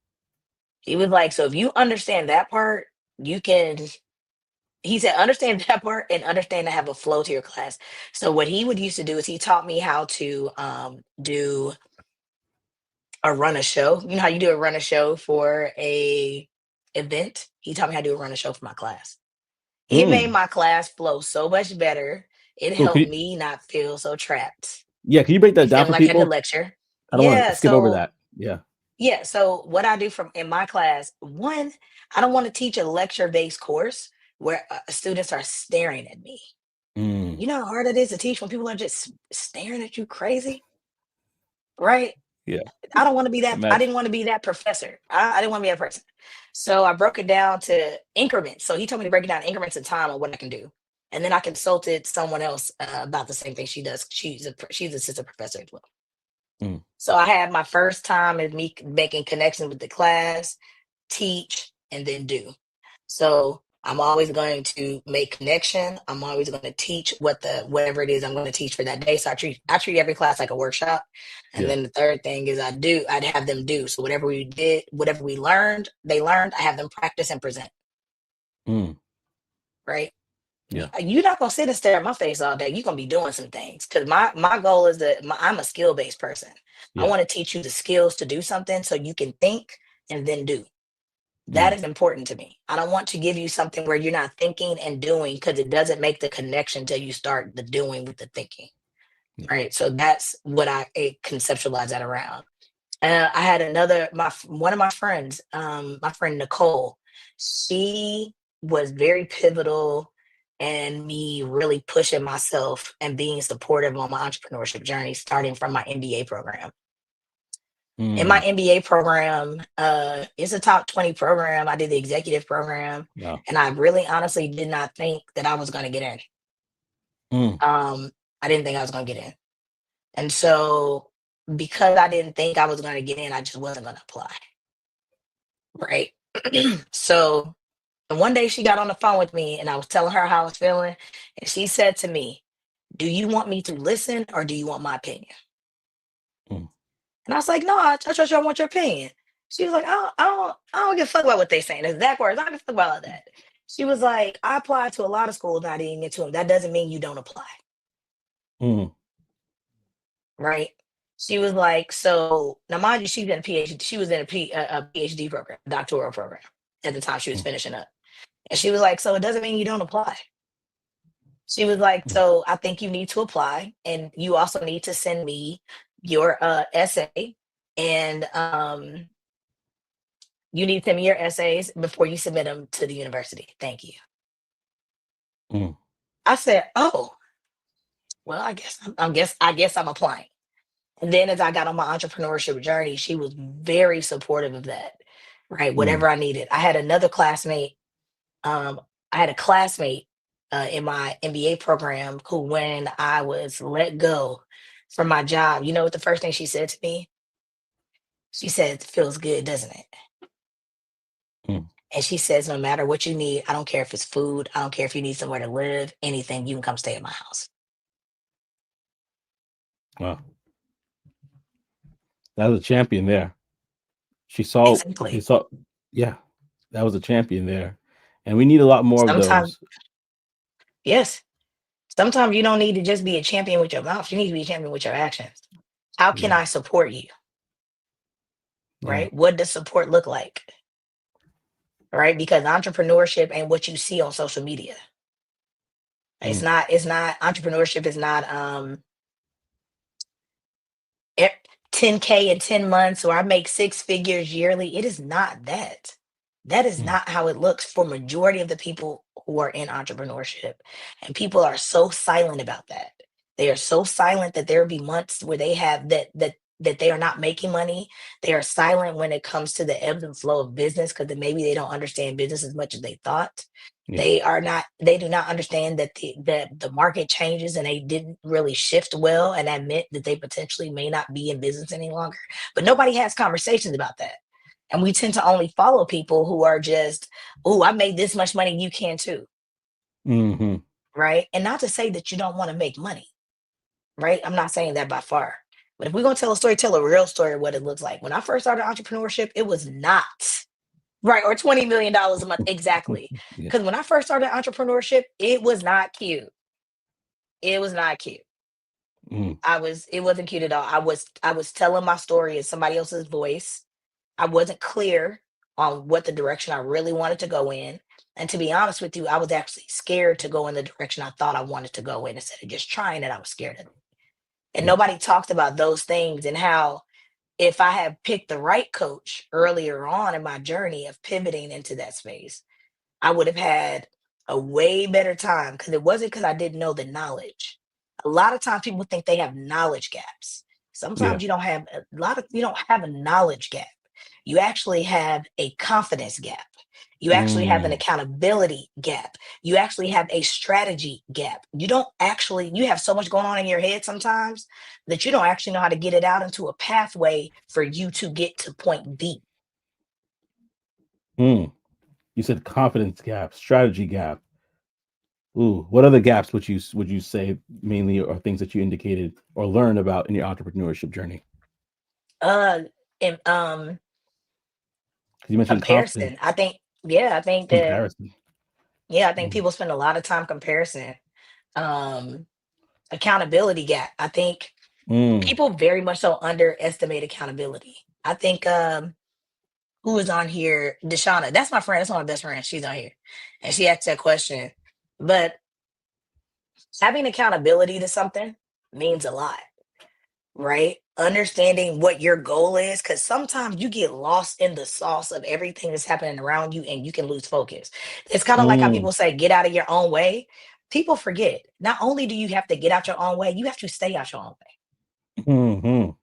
He was like, so if you understand that part, you can, he said, understand that part and understand to have a flow to your class. So what he would used to do is he taught me how to do a run a show. You know how you do a run a show for a event? He taught me how to do a run a show for my class. It made Mm. my class flow so much better. It So helped me not feel so trapped yeah, can you break that and down feeling for like I had to people? lecture. I don't want to Yeah, skip over so that. Yeah. yeah, so what I do from in my class, one, I don't want to teach a lecture-based course where students are staring at me. Mm. You know how hard it is to teach when people are just staring at you crazy, right? Yeah. I don't want to be that. I Imagine. didn't want to be that professor. I didn't want to be that person. So I broke it down to increments. So he told me to break it down in increments of time on what I can do. And then I consulted someone else about the same thing she does. She's assistant professor as well. Mm. So I had my first time as me making connections with the class, teach, and then do. So I'm always going to make connection. I'm always going to teach whatever it is I'm going to teach for that day. So I treat every class like a workshop. And Yeah. then the third thing is I'd have them do. So whatever we did, whatever we learned, they learned, I have them practice and present. Mm. Right. Yeah. You're not gonna sit and stare at my face all day. You're gonna be doing some things. Cause my goal is that I'm a skill-based person. I Yeah. want to teach you the skills to do something so you can think and then do. That Mm. is important to me. I don't want to give you something where you're not thinking and doing because it doesn't make the connection till you start the doing with the thinking. Yeah. Right. So that's what I conceptualize that around. I had one of my friends, my friend Nicole. She was very pivotal and me really pushing myself and being supportive on my entrepreneurship journey, starting from my MBA program. In my Mm. MBA program, it's a top 20 program. I did the executive program, No. and I really honestly did not think that I was going to get in. Mm. I didn't think I was going to get in. And so, because I didn't think I was going to get in, I just wasn't going to apply. Right. So, and one day she got on the phone with me and I was telling her how I was feeling. And she said to me, do you want me to listen or do you want my opinion? Mm. And I was like, no, I trust you. I want your opinion. She was like, I don't give a fuck about what they saying. It's that words. I don't give a fuck about all that. She was like, I applied to a lot of schools and I didn't get to them. That doesn't mean you don't apply. Mm. Right. She was like, so now mind you, she's in a PhD. She was in a PhD program, doctoral program at the time she was Mm. finishing up. And she was like, so it doesn't mean you don't apply. She was like, Mm. so I think you need to apply and you also need to send me your essay and you need to send me your essays before you submit them to the university. Thank you. Mm. I said, oh, well, I guess I'm applying. And then as I got on my entrepreneurship journey, she was very supportive of that. Right. Mm. Whatever I needed. I had another classmate. Um, I had a classmate in my MBA program who, when I was let go from my job, you know what the first thing she said to me? She said, it feels good, doesn't it? Mm. And she says, no matter what you need, I don't care if it's food, I don't care if you need somewhere to live, anything, you can come stay at my house. Wow. That was a champion there. She saw. She Exactly. saw. Yeah. That was a champion there, and we need a lot more of Sometimes, those. yes, sometimes you don't need to just be a champion with your mouth. You need to be a champion with your actions. How can Yeah. I support you? Yeah. Right? What does support look like? Right? Because entrepreneurship ain't what you see on social media. Mm. It's not entrepreneurship is not e- 10K in 10 months or I make six figures yearly. It is not that. That is Mm. not how it looks for majority of the people who are in entrepreneurship. And people are so silent about that. They are so silent that there will be months where they have that they are not making money. They are silent when it comes to the ebbs and flow of business because maybe they don't understand business as much as they thought. Yeah. They do not understand that the market changes and they didn't really shift well. And that meant that they potentially may not be in business any longer. But nobody has conversations about that. And we tend to only follow people who are just, oh, I made this much money, you can too. Hmm. right? And not to say that you don't want to make money, right? I'm not saying that by far. But if we're gonna tell a story, tell a real story of what it looks like. When I first started entrepreneurship, it was not right, or $20 million a month exactly. Yeah. Because when I first started entrepreneurship, it was not cute. It was not cute. Mm. It wasn't cute at all. I was telling my story in somebody else's voice. I wasn't clear on what the direction I really wanted to go in. And to be honest with you, I was actually scared to go in the direction I thought I wanted to go in instead of just trying it. I was scared of it. And Yeah. nobody talked about those things and how if I had picked the right coach earlier on in my journey of pivoting into that space, I would have had a way better time because it wasn't because I didn't know the knowledge. A lot of times people think they have knowledge gaps. Yeah. Sometimes you don't have a knowledge gap. You actually have a confidence gap. You actually have an Mm. accountability gap. You actually have a strategy gap. You have so much going on in your head sometimes that you don't actually know how to get it out into a pathway for you to get to point B. Mm. You said confidence gap, strategy gap. Ooh, what other gaps would you say mainly are things that you indicated or learned about in your entrepreneurship journey? Uh, and 'Cause you mentioned confidence, comparison. Yeah, I think that, comparison. yeah, I think Mm. people spend a lot of time comparison. Um, accountability gap. I think Mm. people very much so underestimate accountability. I think who is on here? Deshauna. That's my friend. That's one of my best friends. She's on here. And she asked that question. But having accountability to something means a lot, right? Understanding what your goal is, because sometimes you get lost in the sauce of everything that's happening around you and you can lose focus. It's kind of like how Mm. people say, get out of your own way. People forget, not only do you have to get out your own way, you have to stay out your own way. Mhm.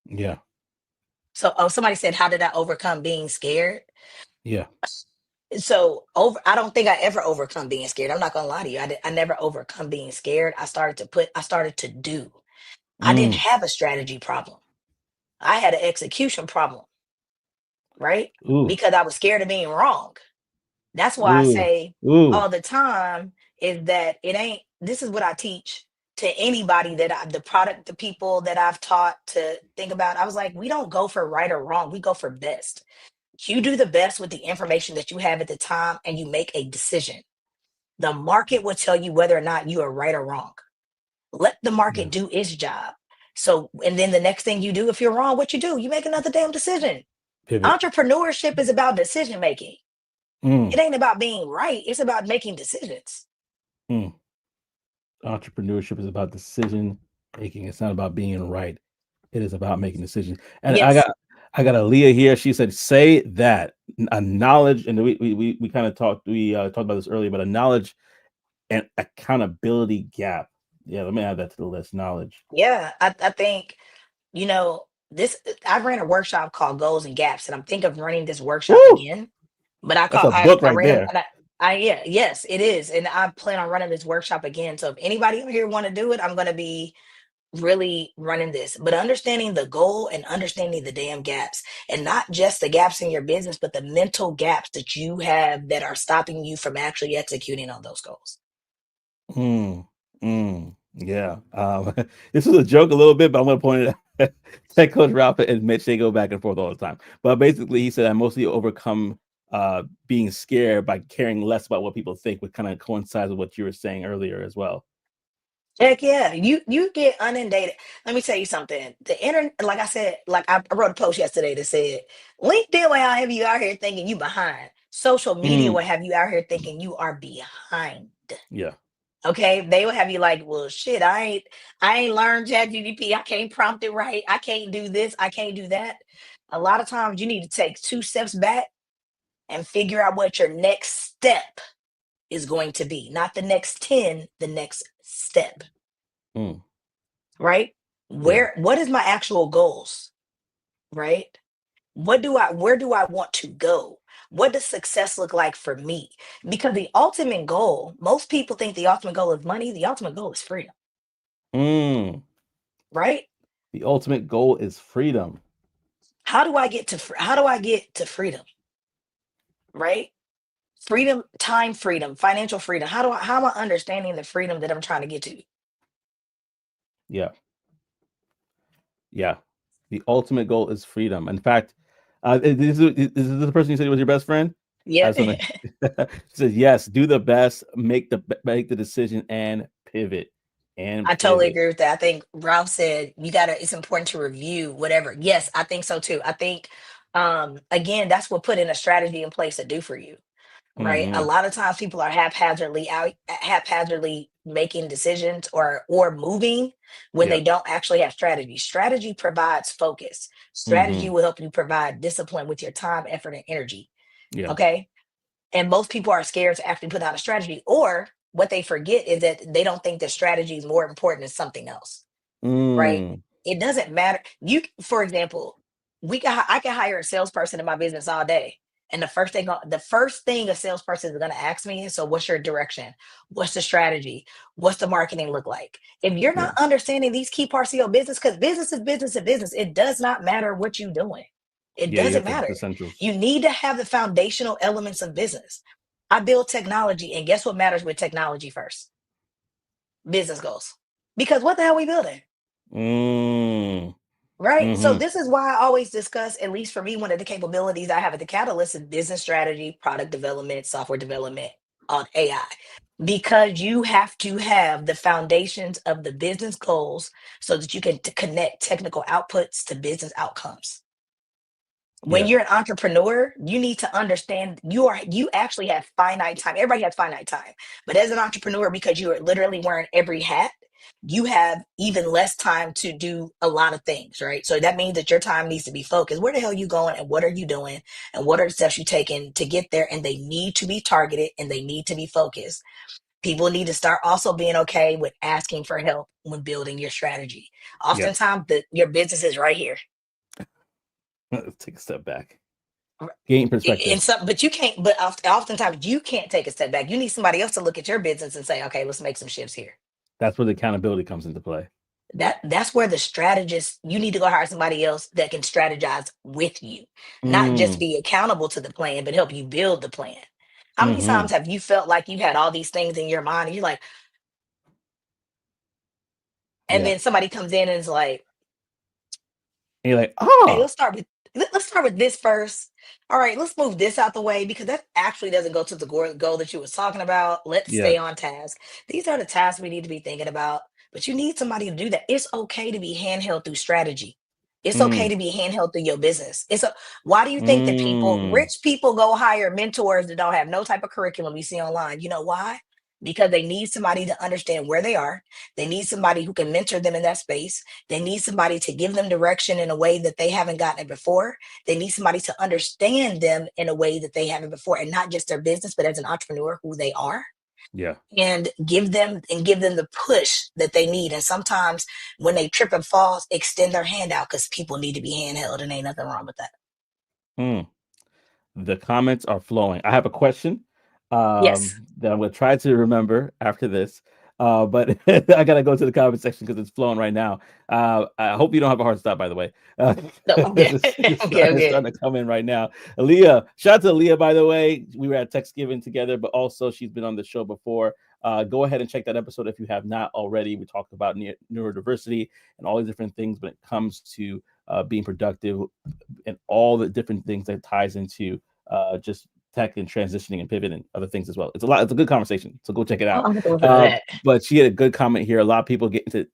Yeah. So, oh, somebody said, how did I overcome being scared? Yeah. I don't think I ever overcome being scared. I'm not gonna lie to you. I never overcome being scared. I started to do. I didn't Mm. have a strategy problem. I had an execution problem, right? Ooh. Because I was scared of being wrong. That's why I Ooh. say Ooh. all the time is that this is what I teach to anybody the people that I've taught to think about. I was like, we don't go for right or wrong. We go for best. You do the best with the information that you have at the time and you make a decision. The market will tell you whether or not you are right or wrong. Let the market Yeah. do its job. So, and then the next thing you do, if you're wrong, what you do? You make another damn decision. Pivot. Entrepreneurship is about decision making. Mm. It ain't about being right. It's about making decisions. Mm. Entrepreneurship is about decision making. It's not about being right. It is about making decisions. And I Yes. got I got a Leah here. She said, "Say that a knowledge." And we kind of talked about this earlier, but a knowledge and accountability gap. Yeah, let me add that to the list. Knowledge. Yeah. I think, this, I ran a workshop called Goals and Gaps, and I'm thinking of running this workshop Woo! again. But I That's call a book I right ran there. and yeah, yes, it is. And I plan on running this workshop again. So if anybody on here want to do it, I'm gonna be really running this. But understanding the goal and understanding the damn gaps. And not just the gaps in your business, but the mental gaps that you have that are stopping you from actually executing on those goals. Mm, yeah. This is a joke a little bit, but I'm going to point it out. Tech Coach Ralph and Mitch, they go back and forth all the time. But basically, he said, I mostly overcome being scared by caring less about what people think, which kind of coincides with what you were saying earlier as well. Heck yeah, you get inundated. Let me tell you something. The internet, like I said, like I wrote a post yesterday that said, LinkedIn will have you out here thinking you behind. Social media Mm, will have you out here thinking you are behind. yeah. Okay, they will have you like, well, shit, I ain't learned ChatGPT. I can't prompt it right. I can't do this. I can't do that. A lot of times, you need to take 2 steps back and figure out what your next step is going to be. Not the next 10, the next step. Mm, Right? yeah. What is my actual goals? Right? Where do I want to go? What does success look like for me? Because the ultimate goal, most people think the ultimate goal is money. The ultimate goal is freedom, Mm, right? the ultimate goal is freedom. How do I get to freedom? Right? freedom, time freedom, financial freedom. How am I understanding the freedom that I'm trying to get to? Yeah. Yeah. The ultimate goal is freedom. In fact, is this the person you said was your best friend? I Yeah. just want to. She says yes. Do the best. Make the decision and pivot. And I totally pivot. agree with that. I think Ralph said it's important to review whatever. Yes, I think so too. I think again, that's what putting a strategy in place to do for you. Right? A Mm-hmm. lot of times people are haphazardly making decisions or moving when Yeah. they don't actually have strategy. Strategy provides focus. Strategy Mm-hmm. will help you provide discipline with your time, effort, and energy. Yeah. Okay. And most people are scared to actually put out a strategy, or what they forget is that they don't think that strategy is more important than something else, right? Mm. It doesn't matter. For example, I can hire a salesperson in my business all day. And the first thing a salesperson is going to ask me is, so what's your direction? What's the strategy? What's the marketing look like? If you're Yeah. not understanding these key parts of your business, because business is business is business, it does not matter what you're doing. It Yeah. You doesn't have the matter. essentials. You need to have the foundational elements of business. I build technology, and guess what matters with technology first? Business goals. Because what the hell are we building? Mm. Right. So Mm-hmm. this is why I always discuss, at least for me, one of the capabilities I have at the Catalyst is business strategy, product development, software development on AI. Because you have to have the foundations of the business goals so that you can connect technical outputs to business outcomes. When Yeah. you're an entrepreneur, you need to understand you actually have finite time. Everybody has finite time. But as an entrepreneur, because you are literally wearing every hat, you have even less time to do a lot of things, right? So that means that your time needs to be focused. Where the hell are you going and what are you doing and what are the steps you taking to get there? And they need to be targeted and they need to be focused. People need to start also being okay with asking for help when building your strategy. Yeah. Oftentimes, your business is right here. Let's take a step back. Gain perspective. And some, but you can't. But oftentimes you can't take a step back. You need somebody else to look at your business and say, "Okay, let's make some shifts here." That's where the accountability comes into play. That's where the strategist. You need to go hire somebody else that can strategize with you, not just Mm. be accountable to the plan, but help you build the plan. How many Mm-hmm. times have you felt like you had all these things in your mind, and you're like, and Yeah. then somebody comes in and is like, And you're like, "Hey, oh, let's start with this first. All right, let's move this out the way because that actually doesn't go to the goal that you was talking about. Let's yeah. stay on task. These are the tasks we need to be thinking about. But you need somebody to do that. It's okay to be handheld through strategy. It's okay Mm. to be handheld through your business. Why do you think that Mm. rich people go hire mentors that don't have no type of curriculum you see online? You know why? Because they need somebody to understand where they are. They need somebody who can mentor them in that space. They need somebody to give them direction in a way that they haven't gotten it before. They need somebody to understand them in a way that they haven't before, and not just their business, but as an entrepreneur, who they are, Yeah. and give them the push that they need. And sometimes when they trip and fall, extend their hand out because people need to be handheld, and ain't nothing wrong with that. Mm. The comments are flowing. I have a question Yes. that I'm going to try to remember after this. But I got to go to the comment section because it's flowing right now. I hope you don't have a hard stop, by the way. No, I'm good. It's I'm good. I'm good. starting to come in right now. Aaliyah, shout out to Aaliyah, by the way. We were at Thanksgiving together, but also she's been on the show before. Go ahead and check that episode if you have not already. We talked about neurodiversity and all these different things when it comes to being productive and all the different things that ties into just tech and transitioning and pivot and other things as well. It's a lot. It's a good conversation. So go check it Oh, out. I'm looking for that. But she had a good comment here. A lot of people get into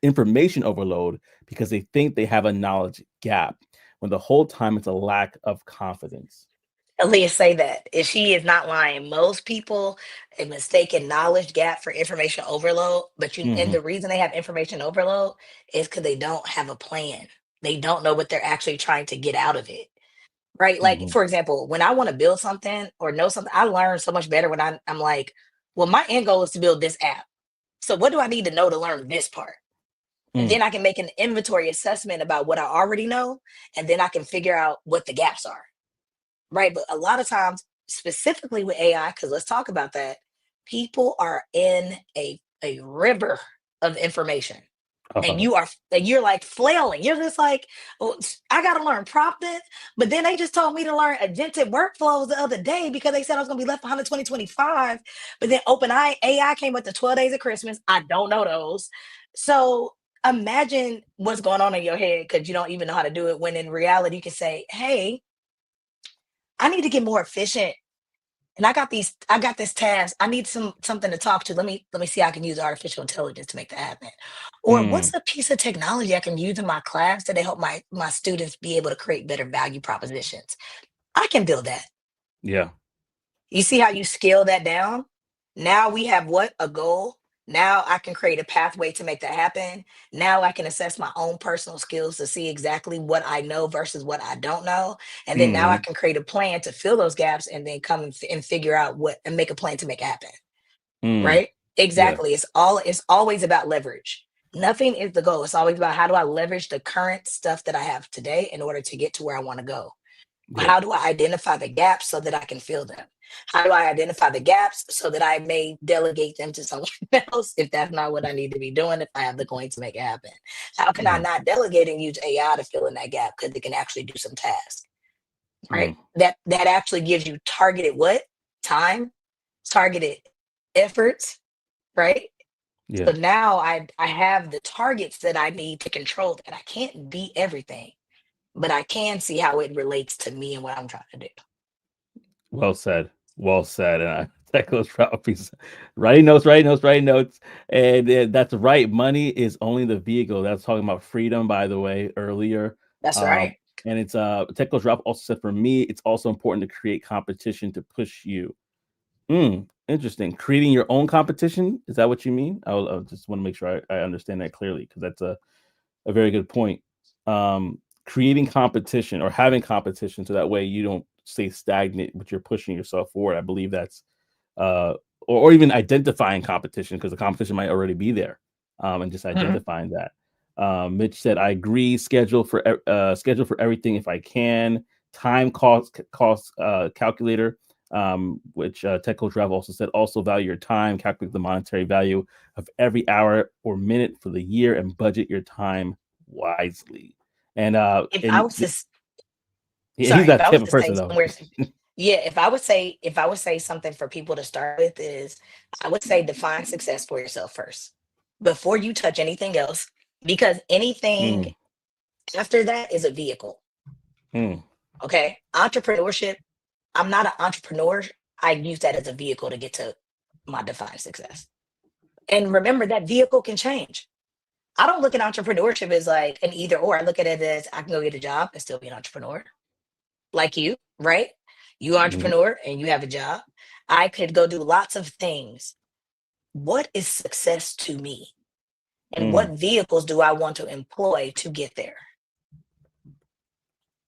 information overload because they think they have a knowledge gap when the whole time it's a lack of confidence. Aaliyah say that. If she is not lying, most people a mistaken knowledge gap for information overload. And Mm-hmm. the reason they have information overload is because they don't have a plan. They don't know what they're actually trying to get out of it. Right. Like, Mm-hmm. for example, when I want to build something or know something, I learn so much better when I'm like, well, my end goal is to build this app. So what do I need to know to learn this part? And Mm. then I can make an inventory assessment about what I already know. And then I can figure out what the gaps are. Right. But a lot of times, specifically with AI, because let's talk about that, people are in a river of information. and you're like flailing. You're just like, oh, I gotta learn prompting. But then they just told me to learn agentic workflows the other day because they said I was gonna be left behind in 2025. But then OpenAI AI came with the 12 days of Christmas. I don't know those. So imagine what's going on in your head because you don't even know how to do it. When in reality, you can say, hey, I need to get more efficient. And I got this task. I need something to talk to. Let me see how I can use artificial intelligence to make that happen. Or Mm, what's a piece of technology I can use in my class that help my students be able to create better value propositions? I can build that. yeah. You see how you scale that down? Now we have what? A goal. Now I can create a pathway to make that happen. Now I can assess my own personal skills to see exactly what I know versus what I don't know. And then now I Mm, can create a plan to fill those gaps and then come and figure out what and make a plan to make it happen. mm, Right? yeah. Exactly. It's always about leverage. Nothing is the goal. It's always about how do I leverage the current stuff that I have today in order to get to where I want to go. Yep. How do I identify the gaps so that I can fill them? How do I identify the gaps so that I may delegate them to someone else if that's not what I need to be doing, if I have the coin to make it happen? How can I Mm, not delegate and use AI to fill in that gap because it can actually do some tasks, right? mm, That actually gives you targeted what? Time, targeted efforts, right? yeah. So now I have the targets that I need to control that. I can't be everything, but I can see how it relates to me and what I'm trying to do. Well said. Well said. And that goes for a piece. Writing notes, writing notes, writing notes. And that's right. Money is only the vehicle. That's talking about freedom, by the way, earlier. That's Um, right. and it's Tech Coach Rob also said for me, it's also important to create competition to push you. Interesting. Creating your own competition. Is that what you mean? I just want to make sure I understand that clearly because that's a very good point. Creating competition or having competition so that way you don't stay stagnant, but you're pushing yourself forward. I believe that's uh, or even identifying competition because the competition might already be there, and just Mhm. identifying that. Mitch said, "I agree. Schedule for everything if I can. Time cost calculator." Which Tech Coach Rav also said, also value your time, calculate the monetary value of every hour or minute for the year, and budget your time wisely. And If I was to, he's sorry, if that I type was of to say person though. somewhere, yeah, if I would say something for people to start with is, I would say define success for yourself first before you touch anything else, because anything Mm, after that is a vehicle. mm, Okay, entrepreneurship. I'm not an entrepreneur. I use that as a vehicle to get to my defined success. And remember that vehicle can change. I don't look at entrepreneurship as like an either or. I look at it as I can go get a job and still be an entrepreneur, like you, right? You are an mm, entrepreneur and you have a job. I could go do lots of things. What is success to me? And what mm, vehicles do I want to employ to get there?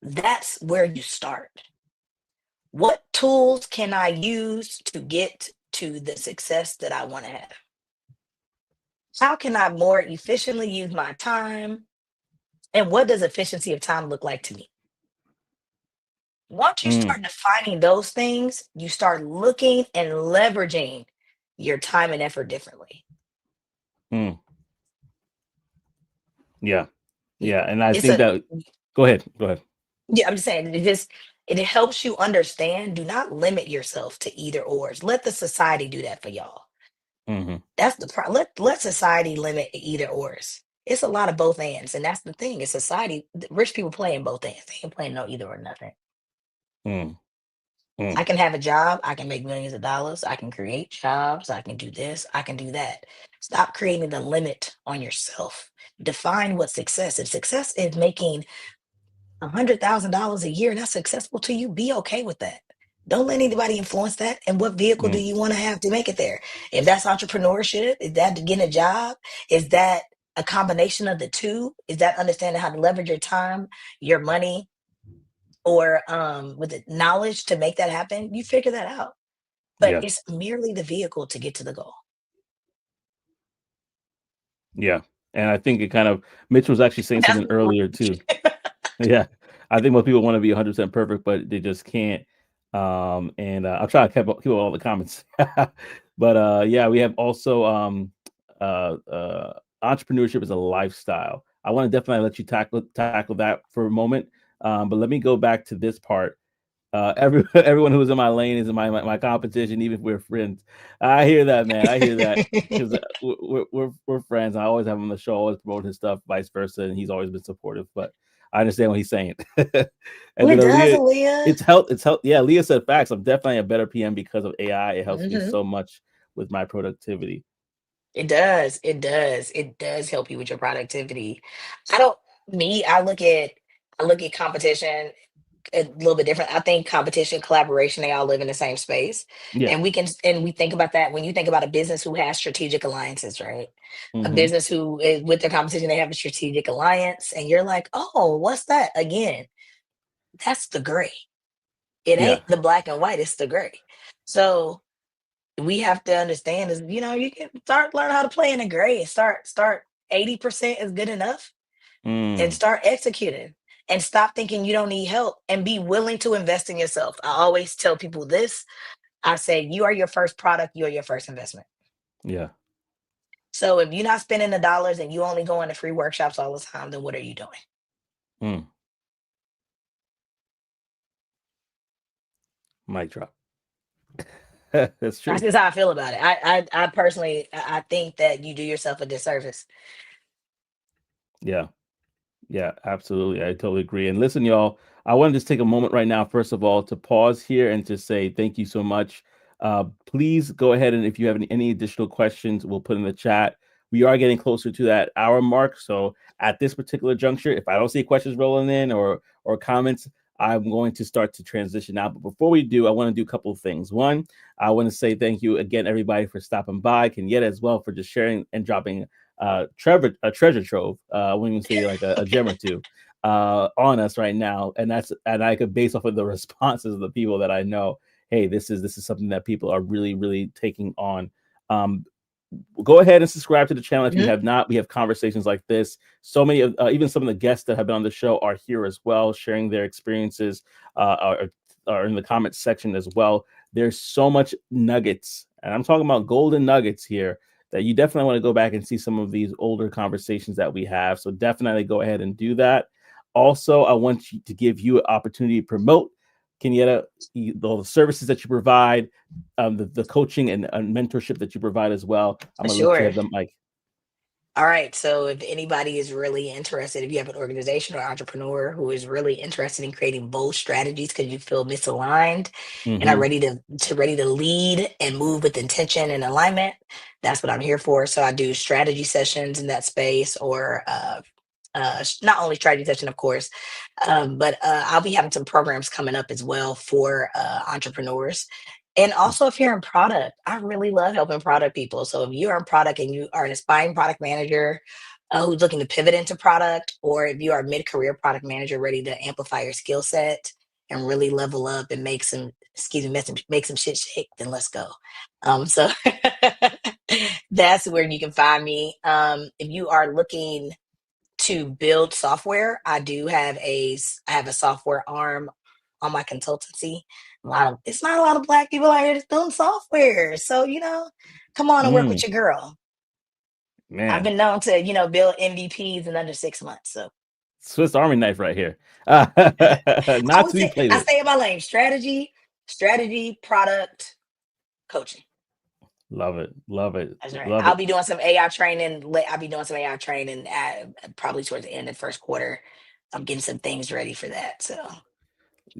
That's where you start. What tools can I use to get to the success that I want to have? How can I more efficiently use my time? And what does efficiency of time look like to me? Once you mm, start defining those things, you start looking and leveraging your time and effort differently. mm. Yeah, Y- yeah, and I It's think a that. Go ahead. Go ahead. Yeah, I'm just saying it helps you understand. Do not limit yourself to either ors. Let the society do that for y'all. Hmm. That's the problem. Let society limit either ors. It's a lot of both ends, and that's the thing. It's society. Rich people play in both ends. They ain't playing no either or nothing. Mm, mm. I can have a job. I can make millions of dollars. I can create jobs. I can do this. I can do that. Stop creating the limit on yourself. Define what success is. Success is making $100,000 a year, and that's successful to you. Be okay with that. Don't let anybody influence that. And what vehicle do Mm, you want to have to make it there? If that's entrepreneurship, is that getting a job? Is that a combination of the two? Is that understanding how to leverage your time, your money, or with the knowledge to make that happen? You figure that out. But yeah, it's merely the vehicle to get to the goal. yeah, and I think it kind of. Mitch was actually saying That's something earlier too. Yeah, I think most people want to be 100% perfect, but they just can't. And I'll try to keep all the comments. But yeah, we have also uh, uh, entrepreneurship is a lifestyle. I want to definitely let you tackle that for a moment. But let me go back to this part. Everyone who's in my lane is in my competition, even if we're friends. I hear that, man. I hear that because we're friends. I always have him on the show, always promote his stuff, vice versa, and he's always been supportive. But I understand what he's saying. And Well, it then does, Leah, Aaliyah. it's helped. Yeah, Leah said facts. I'm definitely a better PM because of AI. It helps me Hmm. so much with my productivity. It does. It does. It does help you with your productivity. I don't me, I look at competition a little bit different. I think competition, collaboration, they all live in the same space. Yeah. And we think about that when you think about a business who has strategic alliances, right? A Mm-hmm. business who is with their competition, they have a strategic alliance, and you're like, oh, what's that? Again, that's the gray. It Yeah. ain't the black and white, it's the gray. So we have to understand is, you can start learn how to play in the gray. Start 80% is good enough and Mm. start executing and stop thinking you don't need help and be willing to invest in yourself. I always tell people this. I say you are your first product, you are your first investment. Yeah. So if you're not spending the dollars and you only go into free workshops all the time, then what are you doing? Mm. Mic drop. That's That's true. just how I feel about it. I personally, I think that you do yourself a disservice. Yeah. Yeah, absolutely. I totally agree. And listen, y'all, I want to just take a moment right now, first of all, to pause here and to say thank you so much. Please go ahead and if you have any additional questions, we'll put in the chat. We are getting closer to that hour mark. So at this particular juncture, if I don't see questions rolling in or comments, I'm going to start to transition out. But before we do, I want to do a couple of things. One, I want to say thank you again, everybody, for stopping by. Kenyetta as well for just sharing and dropping a treasure trove. I wouldn't even say like a gem or two on us right now, and I could base off of the responses of the people that I know. Hey, this is something that people are really taking on. Um, go ahead and subscribe to the channel if you Mhm. have not. We have conversations like this. So many of even some of the guests that have been on the show are here as well, sharing their experiences. Are in the comments section as well. There's so much nuggets, and I'm talking about golden nuggets here that you definitely want to go back and see some of these older conversations that we have. So definitely go ahead and do that. Also, I want you to give you an opportunity to promote Kenyetta, all the services that you provide, the coaching and mentorship that you provide as well. I'm For gonna let you sure. have them like, All right. So if anybody is really interested, if you have an organization or entrepreneur who is really interested in creating bold strategies because you feel misaligned and are mm-hmm, ready to lead and move with intention and alignment, that's what I'm here for. So I do strategy sessions in that space or not only strategy session, of course, but I'll be having some programs coming up as well for entrepreneurs. And also, if you're in product, I really love helping product people. So if you're in product and you are an aspiring product manager who's looking to pivot into product, or if you are a mid-career product manager ready to amplify your skill set and really level up and make some, excuse me, make some shit shake, then let's go. So that's where you can find me. If you are looking to build software, I have a software arm on my consultancy. It's not a lot of black people out here that's building software. So, come on and work with mm, your girl. I've man, been known to, build MVPs in under 6 months. So Swiss Army knife right here, I not would to be say played I with. stay in my lane. Strategy, product, coaching. Love it, love it, That's right. love I'll it. be doing some AI training. I'll be doing some AI training probably towards the end of the first quarter. I'm getting some things ready for that. So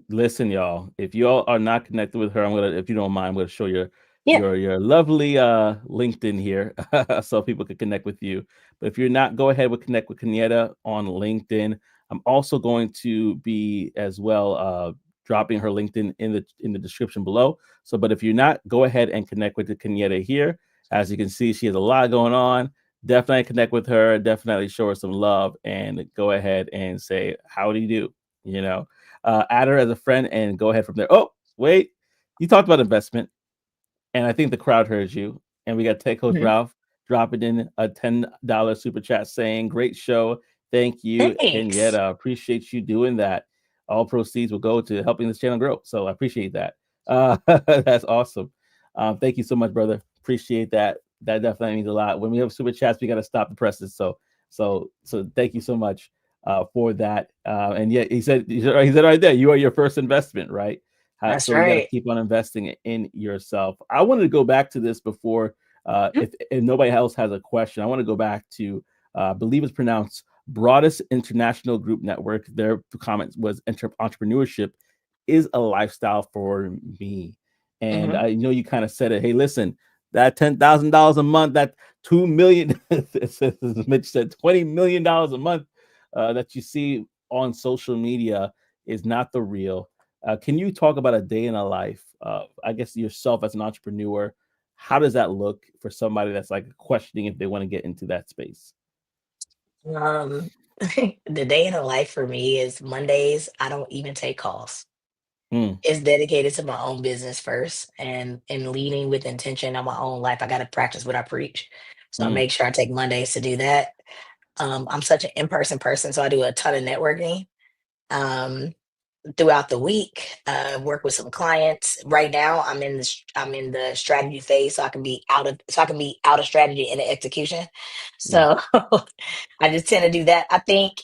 Listen, y'all, if y'all are not connected with her, I'm gonna, if you don't mind, I'm gonna show yeah. your lovely LinkedIn here so people can connect with you. But if you're not, go ahead and connect with Kenyetta on LinkedIn. I'm also going to be as well dropping her LinkedIn in the description below. So, but if you're not, go ahead and connect with the Kenyetta here. As you can see, she has a lot going on. Definitely connect with her. Definitely show her some love and go ahead and say, how do you do? You know, add her as a friend and go ahead from there. Oh, wait, you talked about investment, and I think the crowd heard you. And we got Tech Coach Mhm. Ralph dropping in a $10 super chat saying, "Great show, thank you, Thanks. Kenyetta. Appreciate you doing that. All proceeds will go to helping this channel grow. So I appreciate that. That's awesome. Thank you so much, brother. Appreciate that. That definitely means a lot. When we have super chats, we got to stop the presses. So thank you so much for that. And yeah, he said right there, you are your first investment, right? That's So you got to right. keep on investing in yourself. I wanted to go back to this before, if nobody else has a question, I want to go back to, I believe it's pronounced Broadest International Group Network. Their comment was entrepreneurship is a lifestyle for me. And Mm-hmm. I know you kind of said it. Hey, listen, that $10,000 a month, that 2 million, Mitch said $20 million a month that you see on social media is not the real. Can you talk about a day in a life? I guess yourself as an entrepreneur, how does that look for somebody that's like questioning if they want to get into that space? Um, the day in the life for me is Mondays. I don't even take calls. Mm, It's dedicated to my own business first and leading with intention on my own life. I got to practice what I preach. So I mm, make sure I take Mondays to do that. I'm such an in-person person, so I do a ton of networking. Um, throughout the week, work with some clients. Right now, I'm in the strategy phase, so I can be out of strategy and execution. yeah, So I just tend to do that. I think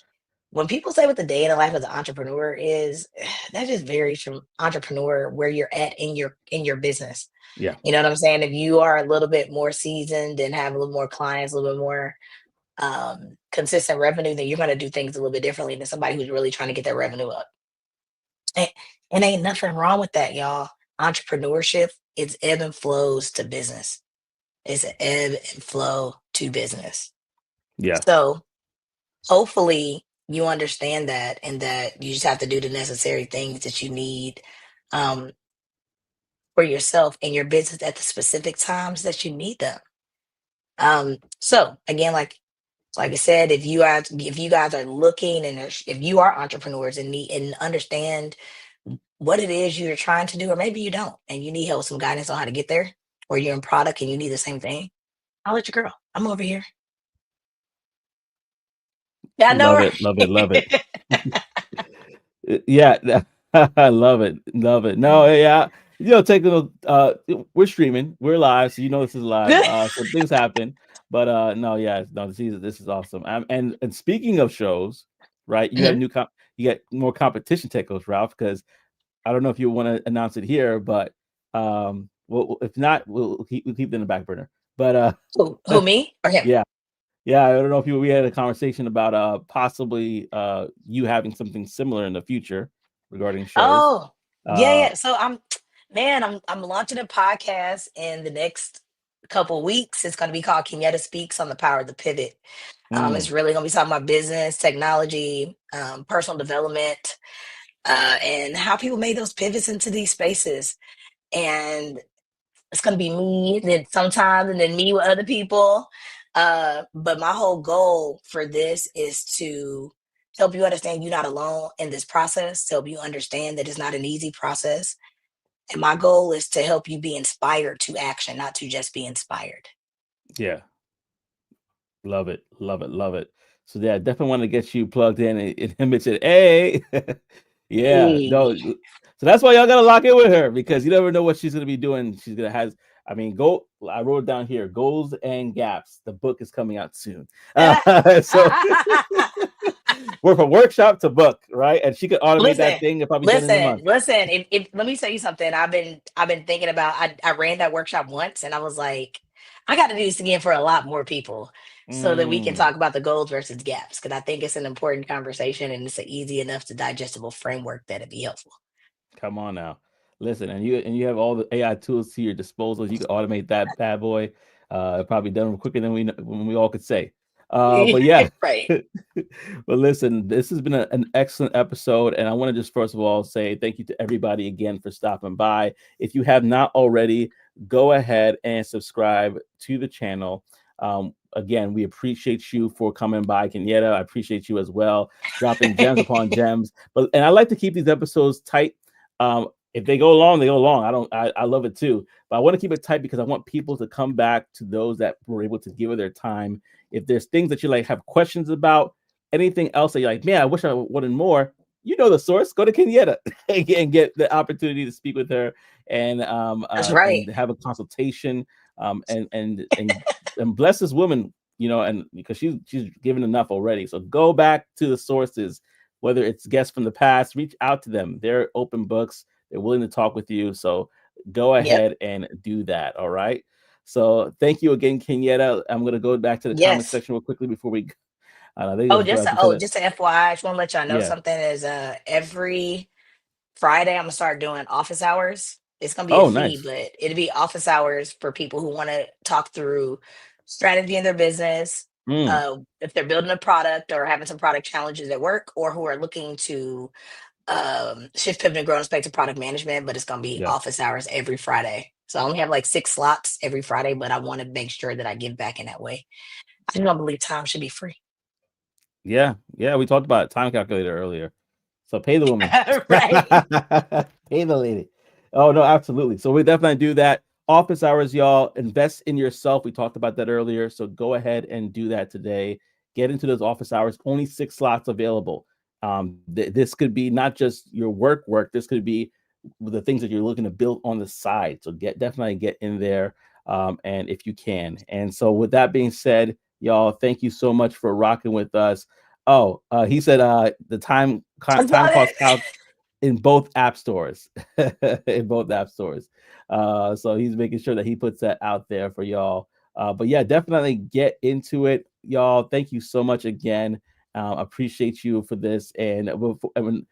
when people say what the day in the life of the entrepreneur is, that just varies from entrepreneur where you're at in your business. yeah, You know what I'm saying? If you are a little bit more seasoned and have a little more clients, a little bit more consistent revenue, then you're going to do things a little bit differently than somebody who's really trying to get their revenue up. And, and ain't nothing wrong with that, y'all. Entrepreneurship is ebb and flows to business. It's an ebb and flow to business. yeah, So hopefully you understand that and that you just have to do the necessary things that you need um, for yourself and your business at the specific times that you need them. So again, like I said, if you guys are looking and if you are entrepreneurs and need and understand what it is you're trying to do, or maybe you don't, and you need help, some guidance on how to get there, or you're in product and you need the same thing, I'll let your girl. I'm over here. Yeah, I know, love it, love it, love it. right? Yeah, I love it, love it. No, yeah, take a we're streaming, we're live, so this is live. So things happen, but no, yeah, no, this is awesome. And speaking of shows, right? You have Mhm. you get more competition tickles, Ralph, because I don't know if you want to announce it here, but well, if not, we'll keep it in the back burner. But Who, me or him? yeah, yeah, I don't know if we had a conversation about possibly you having something similar in the future regarding shows. Oh, yeah, Uh yeah. So I'm launching a podcast in the next couple weeks. It's going to be called Kenyetta Speaks on the Power of the Pivot. It's mm, really going to be talking about business, technology, personal development, and how people made those pivots into these spaces. And it's going to be me, then sometimes, and then me with other people. But my whole goal for this is to help you understand you're not alone in this process, to help you understand that it's not an easy process. And my goal is to help you be inspired to action, not to just be inspired. yeah, love it, love it, love it. So yeah, definitely want to get you plugged in and mention, hey, yeah, no. Hey. So that's why y'all gotta lock in with her because you never know what she's gonna be doing. She's gonna has. I mean, go. I wrote it down here. Goals and gaps. The book is coming out soon. So we're from workshop to book, right? And she could automate that Listen, thing and probably done in a month. listen. If let me tell you something. I've been thinking about. I ran that workshop once, and I was like, I got to do this again for a lot more people, so that we can Mm, talk about the goals versus gaps. Because I think it's an important conversation, and it's an easy enough to digestible framework that'd be helpful. come on now, listen, and you have all the AI tools to your disposal. You can automate that bad boy. Probably done quicker than when we all could say. But yeah, Right. but listen, this has been an excellent episode, and I want to just first of all say thank you to everybody again for stopping by. If you have not already, go ahead and subscribe to the channel. Again, we appreciate you for coming by, Kenyetta. I appreciate you as well, dropping gems upon gems. And I like to keep these episodes tight. If they go long, they go long. I love it too. But I want to keep it tight because I want people to come back to those that were able to give it their time. If there's things that you like have questions about, anything else that you're like, man, I wish I wanted more, you know the source. Go to Kenyetta and get the opportunity to speak with her and That's right. and have a consultation and bless this woman, you know, and because she's given enough already. So go back to the sources, whether it's guests from the past, reach out to them. They're open books. They're willing to talk with you. So go ahead and do that. All right. So thank you again, Kenyetta. I'm going to go back to the comment Yes. section real quickly before we. Just a FYI, I just want to let y'all know Yeah. something is every Friday I'm gonna start doing office hours. It's gonna be a Oh, fee, nice. but it'll be office hours for people who want to talk through strategy in their business, Mm, if they're building a product or having some product challenges at work, or who are looking to shift, pivot, and grow in respect to product management. But it's gonna be yeah. office hours every Friday. So I only have like 6 slots every Friday, but I want to make sure that I give back in that way. I don't believe time should be free. Yeah. Yeah. We talked about time calculator earlier. So pay the woman. Right. Pay the lady. Oh, no, absolutely. So we definitely do that. Office hours, y'all. Invest in yourself. We talked about that earlier. So go ahead and do that today. Get into those office hours. Only 6 slots available. This could be not just your work. This could be the things that you're looking to build on the side. So definitely get in there. And if you can. And so with that being said, y'all, thank you so much for rocking with us. Oh, he said the time cost count in both app stores. In both app stores. So he's making sure that he puts that out there for y'all. But yeah, definitely get into it, y'all. Thank you so much again. Appreciate you for this. And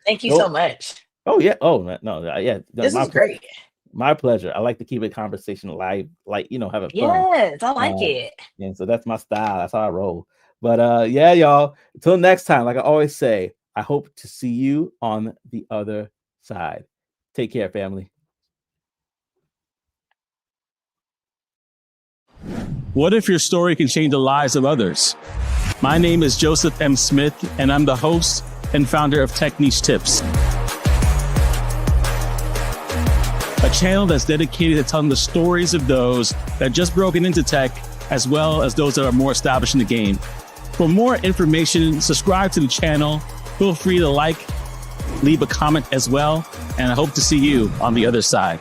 Thank you so much. Oh yeah. Oh no. Yeah. This is great. My pleasure. I like to keep a conversation live, like, you know, having fun. Yes, I like it. And so that's my style. That's how I roll. But yeah, y'all. Until next time, like I always say, I hope to see you on the other side. Take care, family. What if your story can change the lives of others? My name is Joseph M. Smith, and I'm the host and founder of Techniche Tips, a channel that's dedicated to telling the stories of those that just broken into tech, as well as those that are more established in the game. For more information, subscribe to the channel. Feel free to leave a comment as well, and I hope to see you on the other side.